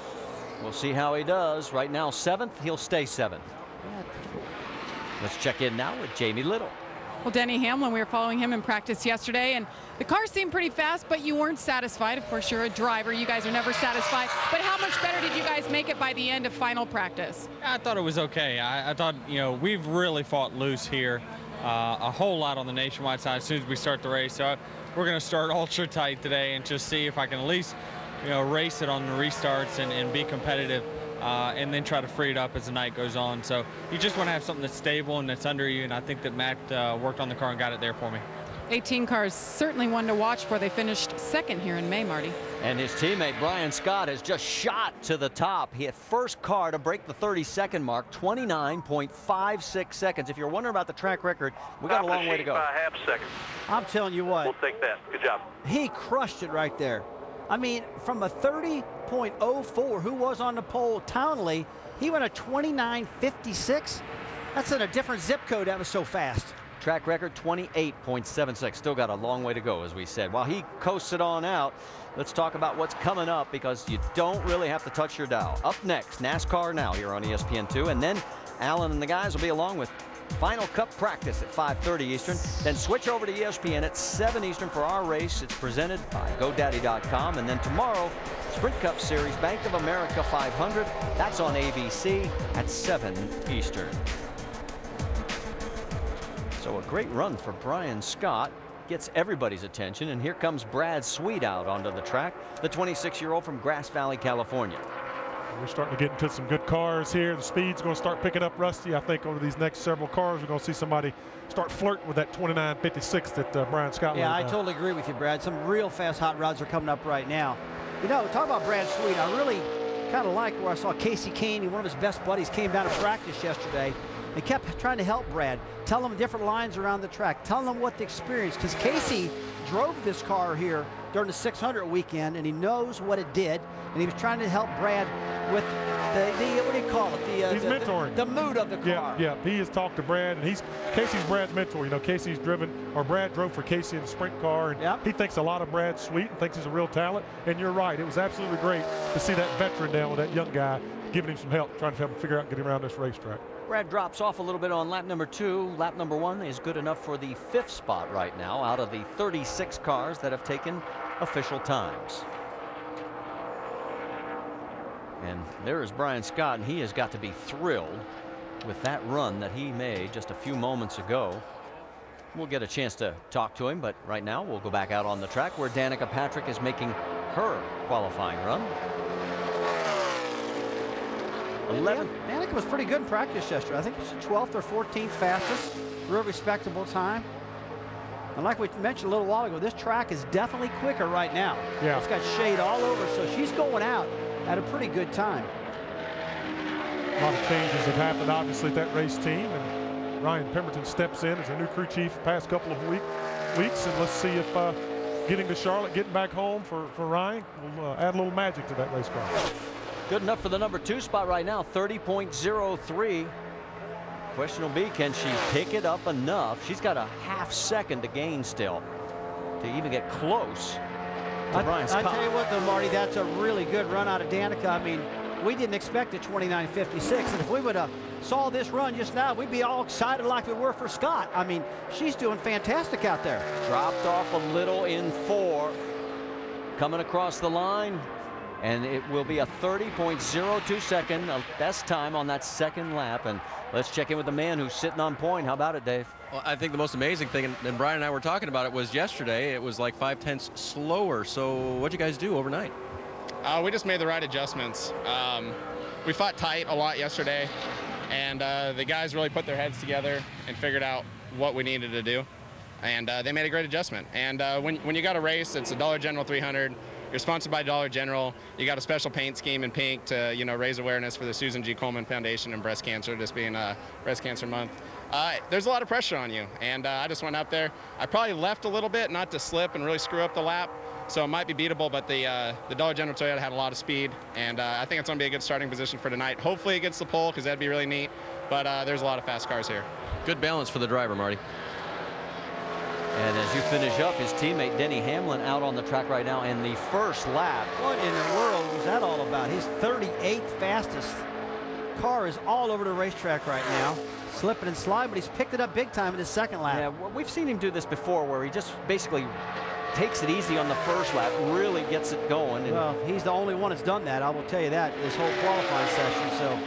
We'll see how he does. Right now 7th, he'll stay 7th. Let's check in now with Jamie Little. Well, Denny Hamlin, we were following him in practice yesterday, and the car seemed pretty fast, but you weren't satisfied. Of course, you're a driver. You guys are never satisfied. But how much better did you guys make it by the end of final practice? I thought it was okay. I thought, you know, we've really fought loose here a whole lot on the nationwide side as soon as we start the race. So we're going to start ultra tight today and just see if I can at least, you know, race it on the restarts and be competitive, and then try to free it up as the night goes on. So you just want to have something that's stable and that's under you, and I think that Matt worked on the car and got it there for me. 18 cars, certainly one to watch for. They finished second here in May, Marty. And his teammate Brian Scott has just shot to the top. He had first car to break the 30-second mark, 29.56 seconds. If you're wondering about the track record, we got a long way to go. By half a second. I'm telling you what. We'll take that. Good job. He crushed it right there. I mean, from a 30.04, who was on the pole, Townley, he went a 29.56. That's in a different zip code. That was so fast. Track record 28.76. Still got a long way to go, as we said. While he coasted on out, let's talk about what's coming up, because you don't really have to touch your dial. Up next, NASCAR Now here on ESPN2, and then Alan and the guys will be along with Final Cup practice at 5:30 Eastern. Then switch over to ESPN at 7 Eastern for our race. It's presented by GoDaddy.com. And then tomorrow, Sprint Cup Series, Bank of America 500. That's on ABC at 7 Eastern. So a great run for Brian Scott. Gets everybody's attention. And here comes Brad Sweet out onto the track, the 26-year-old from Grass Valley, California. We're starting to get into some good cars here. The speed's going to start picking up, Rusty. I think over these next several cars, we're going to see somebody start flirting with that 29.56 that Brian Scott. Yeah, I totally agree with you, Brad. Some real fast hot rods are coming up right now. You know, talk about Brad Sweet. I really kind of like where I saw Casey Kane, one of his best buddies, came down to practice yesterday and kept trying to help Brad, tell him different lines around the track, telling him what to experience, because Casey drove this car here during the 600 weekend, and he knows what it did, and he was trying to help Brad with the what do you call it? He's mentoring. The mood of the car. Yeah, he has talked to Brad, and Casey's Brad's mentor. You know, Casey's driven, or Brad drove for Casey in the sprint car, and he thinks a lot of Brad Sweet and thinks he's a real talent. And you're right, it was absolutely great to see that veteran down with that young guy giving him some help, trying to help him figure out and get him around this racetrack. Brad drops off a little bit on lap number 2. Lap number 1 is good enough for the 5th spot right now out of the 36 cars that have taken official times. And there is Brian Scott, and he has got to be thrilled with that run that he made just a few moments ago. We'll get a chance to talk to him, but right now we'll go back out on the track where Danica Patrick is making her qualifying run. 11. Danica was pretty good in practice yesterday. I think she's 12th or 14th fastest. Real respectable time. And like we mentioned a little while ago, this track is definitely quicker right now. Yeah. It's got shade all over, so she's going out at a pretty good time. A lot of changes have happened, obviously, at that race team. And Ryan Pemberton steps in as a new crew chief the past couple of weeks. And let's see if getting to Charlotte, getting back home for Ryan will add a little magic to that race car. Good enough for the number 2 spot right now, 30.03. Question will be, can she pick it up enough? She's got a ½ second to gain still to even get close to Brian Scott. I tell you what, though, Marty, that's a really good run out of Danica. I mean, we didn't expect a 29.56, and if we would have saw this run just now, we'd be all excited like we were for Scott. I mean, she's doing fantastic out there. Dropped off a little in 4, coming across the line, and it will be a 30.02 second best time on that second lap. And let's check in with the man who's sitting on point. How about it, Dave? Well, I think the most amazing thing, and Brian and I were talking about it, was yesterday it was like 0.5 slower. So what'd you guys do overnight? We just made the right adjustments. We fought tight a lot yesterday, and the guys really put their heads together and figured out what we needed to do, and they made a great adjustment. And when you got a race, it's a Dollar General 300. You're sponsored by Dollar General. You got a special paint scheme in pink to, you know, raise awareness for the Susan G. Komen Foundation and breast cancer, this being Breast Cancer Month. There's a lot of pressure on you, and I just went out there. I probably left a little bit, not to slip and really screw up the lap, so it might be beatable, but the Dollar General Toyota had a lot of speed, and I think it's going to be a good starting position for tonight. Hopefully it gets the pole, because that'd be really neat, but there's a lot of fast cars here. Good balance for the driver, Marty. And as you finish up, his teammate Denny Hamlin out on the track right now in the first lap. What in the world was that all about? His 38th fastest car is all over the racetrack right now, slipping and sliding, but he's picked it up big time in his second lap. Yeah, well, we've seen him do this before, where he just basically takes it easy on the first lap, really gets it going. And well, he's the only one that's done that. I will tell you that this whole qualifying session. So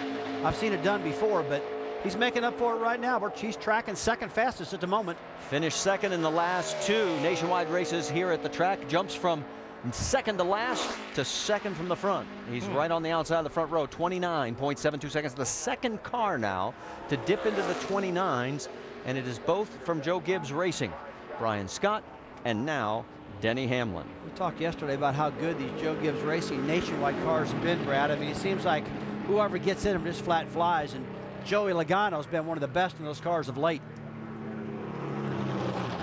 I've seen it done before, but he's making up for it right now. He's tracking second fastest at the moment. Finished second in the last 2 nationwide races here at the track. Jumps from second to last to second from the front. He's right on the outside of the front row. 29.72 seconds. The second car now to dip into the 29s, and it is both from Joe Gibbs Racing. Brian Scott and now Denny Hamlin. We talked yesterday about how good these Joe Gibbs Racing nationwide cars have been, Brad. I mean, it seems like whoever gets in them just flat flies, and Joey Logano's been one of the best in those cars of late.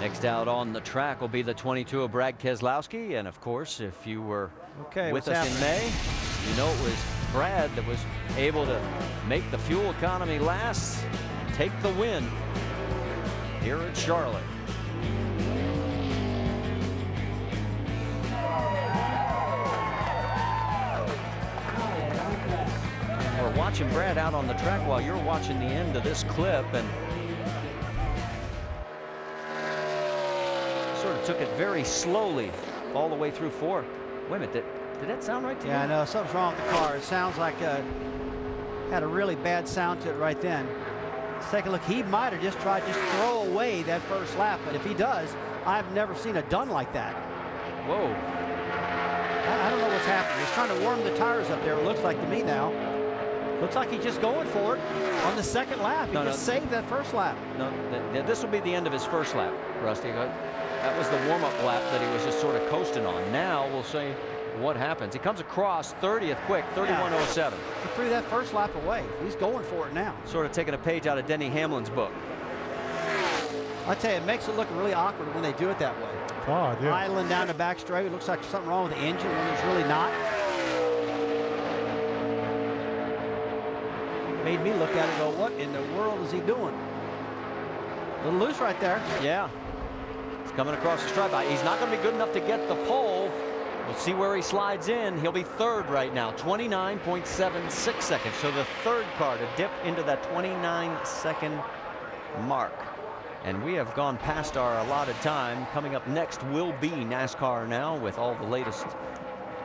Next out on the track will be the 22 of Brad Keselowski, and of course, if you were with us in May, you know it was Brad that was able to make the fuel economy last, take the win here at Charlotte. We're watching Brad out on the track while you're watching the end of this clip, and sort of took it very slowly all the way through 4. Wait a minute, did that sound right to you? Yeah, I know, something's wrong with the car. It sounds like had a really bad sound to it right then. Let's take a look. He might have just tried to throw away that first lap, but if he does, I've never seen it done like that. Whoa. I don't know what's happening. He's trying to warm the tires up there, it looks like to me now. Looks like he's just going for it on the second lap. He just saved that first lap. No, this will be the end of his first lap, Rusty. That was the warm-up lap that he was just sort of coasting on. Now we'll see what happens. He comes across 30th quick, 31.07. He threw that first lap away. He's going for it now. Sort of taking a page out of Denny Hamlin's book. I tell you, it makes it look really awkward when they do it that way. Oh, yeah. Idling down the back straight. It looks like something wrong with the engine when there's really not. Made me look at it and go, what in the world is he doing? A little loose right there. Yeah. He's coming across the stripe. He's not going to be good enough to get the pole. We'll see where he slides in. He'll be third right now, 29.76 seconds. So the third car to dip into that 29-second mark. And we have gone past our allotted time. Coming up next will be NASCAR Now, with all the latest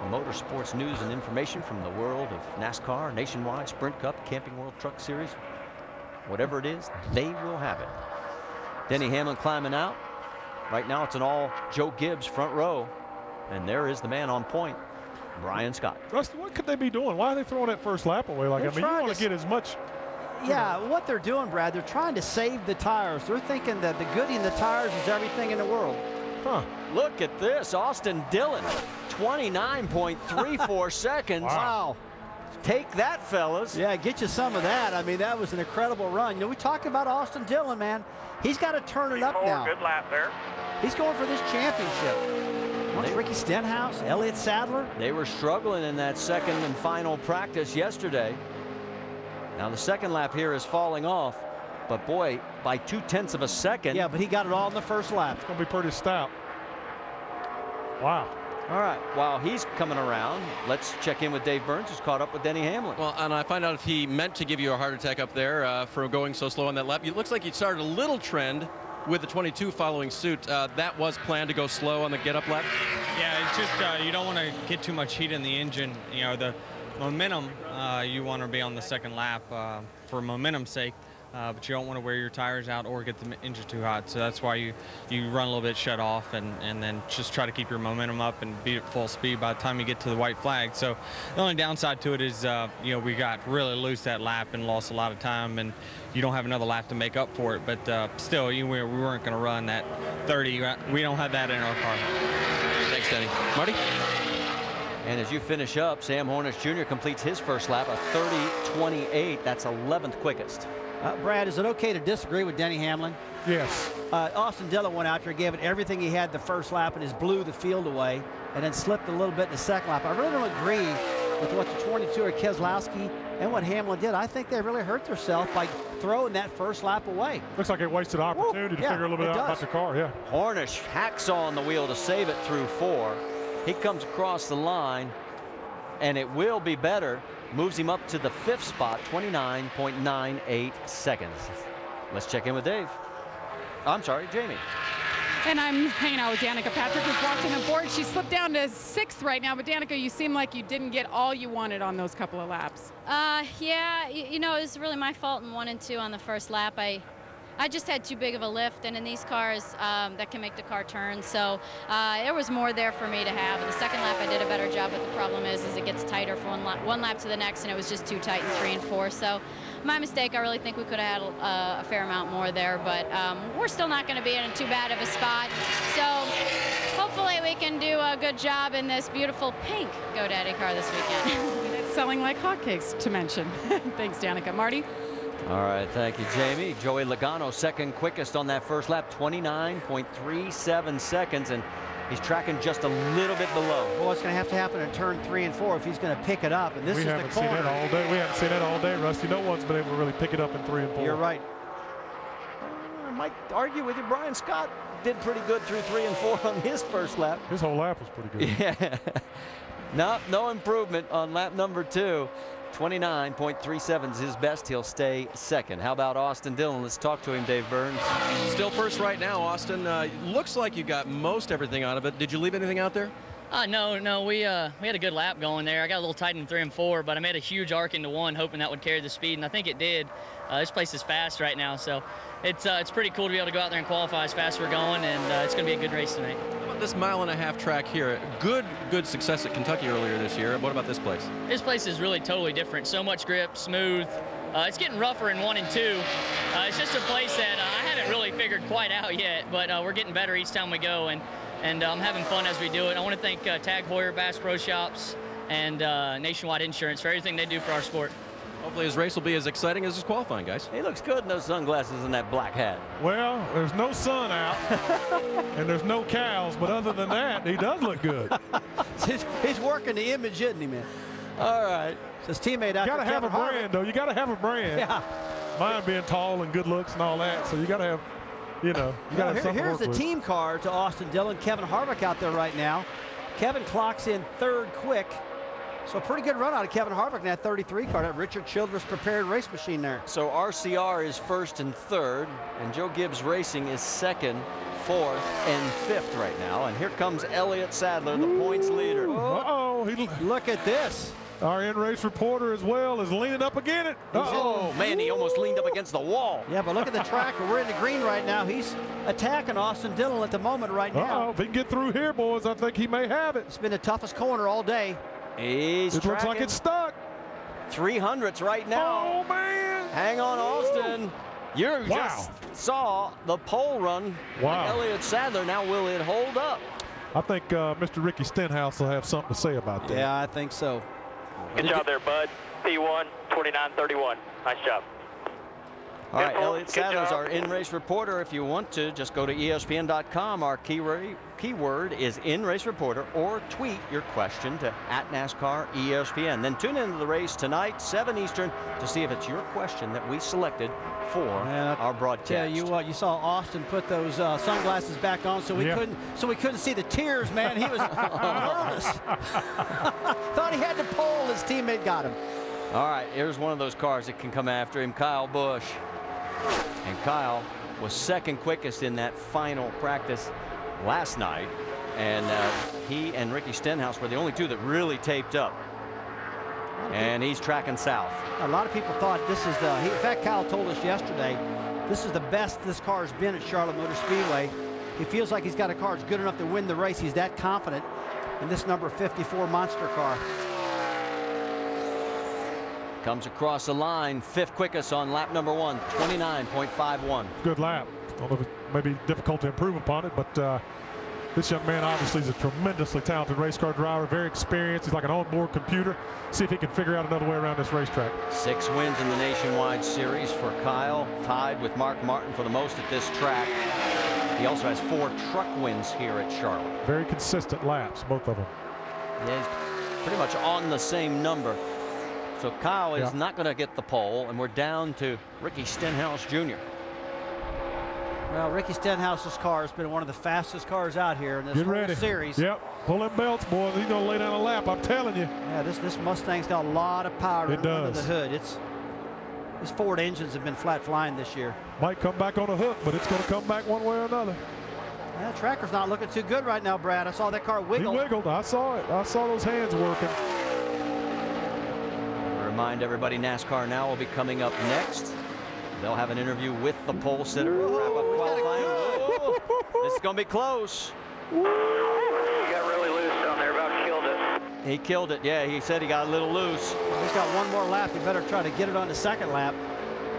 motorsports news and information from the world of NASCAR, Nationwide, Sprint Cup, Camping World Truck Series. Whatever it is, they will have it. Denny Hamlin climbing out. Right now it's an all Joe Gibbs front row. And there is the man on point, Brian Scott. Rusty, what could they be doing? Why are they throwing that first lap away? Like, I mean, you want to get as much. Yeah, what they're doing, Brad, they're trying to save the tires. They're thinking that the goodie in the tires is everything in the world. Huh. Look at this. Austin Dillon, 29.34 seconds. Wow. Take that, fellas. Yeah, get you some of that. I mean, that was an incredible run. You know, we talked about Austin Dillon, man. He's got to turn it up now. Good lap there. He's going for this championship. Once Ricky Stenhouse, Elliott Sadler. They were struggling in that second and final practice yesterday. Now the second lap here is falling off, but boy, by 0.2 of a second. Yeah, but he got it all in the first lap. It's going to be pretty stout. Wow. All right, while he's coming around, let's check in with Dave Burns, who's caught up with Denny Hamlin. Well, and I find out if he meant to give you a heart attack up there for going so slow on that lap. It looks like you started a little trend with the 22 following suit. That was planned to go slow on the get-up lap? Yeah, it's just you don't want to get too much heat in the engine. You know, the momentum, you want to be on the second lap for momentum's sake. But you don't want to wear your tires out or get the engine too hot. So that's why you run a little bit shut off and then just try to keep your momentum up and be at full speed by the time you get to the white flag. So the only downside to it is, you know, we got really loose that lap and lost a lot of time, and you don't have another lap to make up for it. But still, we weren't going to run that 30. We don't have that in our car. Thanks, Denny. Marty? And as you finish up, Sam Hornish Jr. completes his first lap, a 30.28. That's 11th quickest. Brad, is it okay to disagree with Denny Hamlin? Yes. Austin Dillon went out there, gave it everything he had the first lap, and just blew the field away, and then slipped a little bit in the second lap. I really don't agree with what the 22er Keselowski and what Hamlin did. I think they really hurt themselves by throwing that first lap away. Looks like it wasted opportunity to figure a little bit out about the car. Yeah. Hornish hacksaw on the wheel to save it through 4. He comes across the line, and it will be better. Moves him up to the 5th spot, 29.98 seconds. Let's check in with Dave. I'm sorry, Jamie. And I'm hanging out with Danica Patrick, who's watching on board. She slipped down to 6th right now, but Danica, you seem like you didn't get all you wanted on those couple of laps. Yeah, you know, it was really my fault in 1 and 2 on the first lap. I just had too big of a lift, and in these cars, that can make the car turn. So there was more there for me to have. In the second lap, I did a better job, but the problem is it gets tighter from one lap to the next, and it was just too tight in 3 and 4. So my mistake. I really think we could have had a fair amount more there, but we're still not going to be in too bad of a spot. So hopefully we can do a good job in this beautiful pink GoDaddy car this weekend. It's selling like hotcakes, to mention. Thanks, Danica. Marty? All right, thank you, Jamie. Joey Logano, second quickest on that first lap, 29.37 seconds, and he's tracking just a little bit below. Well, it's going to have to happen in turn 3 and 4 if he's going to pick it up. And this is the corner. We haven't seen that all day. We haven't seen that all day, Rusty. No one's been able to really pick it up in 3 and 4. You're right. I might argue with you. Brian Scott did pretty good through 3 and 4 on his first lap. His whole lap was pretty good. Yeah. No improvement on lap number 2. 29.37 is his best. He'll stay second. How about Austin Dillon? Let's talk to him, Dave Burns. Still first right now, Austin. Looks like you got most everything out of it. Did you leave anything out there? No, we had a good lap going there. I got a little tight in 3 and 4, but I made a huge arc into 1, hoping that would carry the speed, and I think it did. This place is fast right now, so it's pretty cool to be able to go out there and qualify as fast as we're going, and it's going to be a good race tonight. How about this 1.5 mile track here? Good success at Kentucky earlier this year. What about this place? This place is really totally different. So much grip, smooth. It's getting rougher in 1 and 2. It's just a place that I haven't really figured quite out yet, but we're getting better each time we go, and I'm having fun as we do it. I want to thank Tag Heuer, Bass Pro Shops, and Nationwide Insurance for everything they do for our sport. Hopefully his race will be as exciting as his qualifying, guys. He looks good in those sunglasses and that black hat. Well, there's no sun out, and there's no cows, but other than that, he does look good. He's working the image, isn't he, man? All right. So his teammate out there, You got to have a brand, though. You got to have a brand. Yeah. Mine being tall and good looks and all that, so you got to have, you know, you got to have something to Here's work the with. team car to Austin Dillon. Kevin Harvick out there right now. Kevin clocks in 3rd quick. So a pretty good run out of Kevin Harvick in that 33 car, that Richard Childress prepared race machine there. So RCR is 1st and 3rd, and Joe Gibbs Racing is 2nd, 4th, and 5th right now. And here comes Elliott Sadler, the points leader. Look at this. Our in-race reporter as well is leaning up against it. Oh, man, he almost leaned up against the wall. Yeah, but look at the track. We're in the green right now. He's attacking Austin Dillon at the moment right now. If he can get through here, boys, I think he may have it. It's been the toughest corner all day. He's It looks like it's stuck. 300s right now. Oh, man. Hang on, Austin. You just saw the pole run. Wow. Elliott Sadler. Now, will it hold up? I think Mr. Ricky Stenhouse will have something to say about that. Yeah, I think so. Good job there, bud. P1, 29-31. Nice job. All right, Elliott Sadler's our in-race reporter. If you want to, just go to ESPN.com. Our keyword is in-race reporter, or tweet your question to @NASCAR ESPN. Then tune into the race tonight, 7 Eastern, to see if it's your question that we selected for our broadcast. Tell you what, you saw Austin put those sunglasses back on, so we couldn't see the tears. Man, he was nervous. Thought he had to pole. His teammate got him. All right, here's one of those cars that can come after him, Kyle Busch. And Kyle was second quickest in that final practice last night, and he and Ricky Stenhouse were the only two that really taped up. And he's tracking south. A lot of people thought this is the, in fact, Kyle told us yesterday, this is the best this car's been at Charlotte Motor Speedway. He feels like he's got a car that's good enough to win the race. He's that confident in this number 54 monster car. Comes across the line, 5th quickest on lap number 1, 29.51. Good lap. I don't know if it may be difficult to improve upon it, but this young man obviously is a tremendously talented race car driver, very experienced. He's like an onboard computer. See if he can figure out another way around this racetrack. 6 wins in the Nationwide Series for Kyle, tied with Mark Martin for the most at this track. He also has 4 truck wins here at Charlotte. Very consistent laps, both of them. Yeah, he's pretty much on the same number. So Kyle is not going to get the pole, and we're down to Ricky Stenhouse Jr. Well, Ricky Stenhouse's car has been one of the fastest cars out here in this whole series. Yep, pull them belts, boys. He's going to lay down a lap, I'm telling you. Yeah, this Mustang's got a lot of power under the hood. These Ford engines have been flat flying this year. Might come back on a hook, but it's going to come back one way or another. That tracker's not looking too good right now, Brad. I saw that car wiggle. He wiggled. I saw it. I saw those hands working. Remind everybody, NASCAR Now will be coming up next. They'll have an interview with the pole sitter. Wrap up qualifying. This is going to be close. You got really loose down there, about killed it. He killed it. Yeah, he said he got a little loose. He's got one more lap. He better try to get it on the second lap,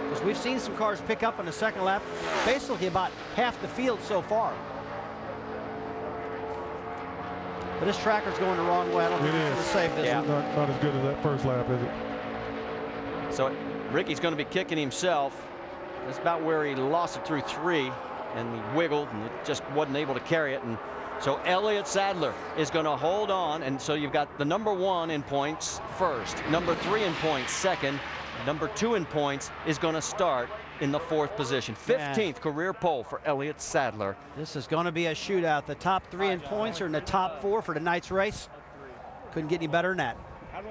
because we've seen some cars pick up on the second lap, basically about half the field so far. But this tracker's going the wrong way. I don't think it's going to save this. Yeah. Not as good as that first lap, is it? So Ricky's going to be kicking himself. That's about where he lost it through 3, and he wiggled, and it just wasn't able to carry it. And so Elliott Sadler is going to hold on, and so you've got the number 1 in points first, number 3 in points second, number 2 in points is going to start in the 4th position. 15th career pole for Elliott Sadler. This is going to be a shootout. The top 3 in points are in the top 4 for tonight's race. Couldn't get any better than that.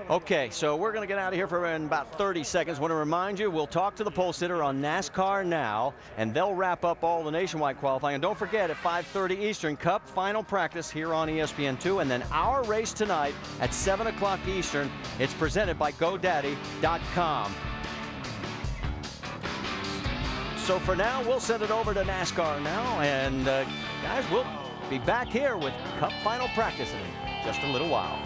Okay, so we're going to get out of here for in about 30 seconds. Want to remind you, we'll talk to the pole sitter on NASCAR Now, and they'll wrap up all the nationwide qualifying. And don't forget, at 5:30 Eastern, Cup final practice here on ESPN2, and then our race tonight at 7 o'clock Eastern. It's presented by GoDaddy.com. So for now, we'll send it over to NASCAR Now, and guys, we'll be back here with Cup final practice in just a little while.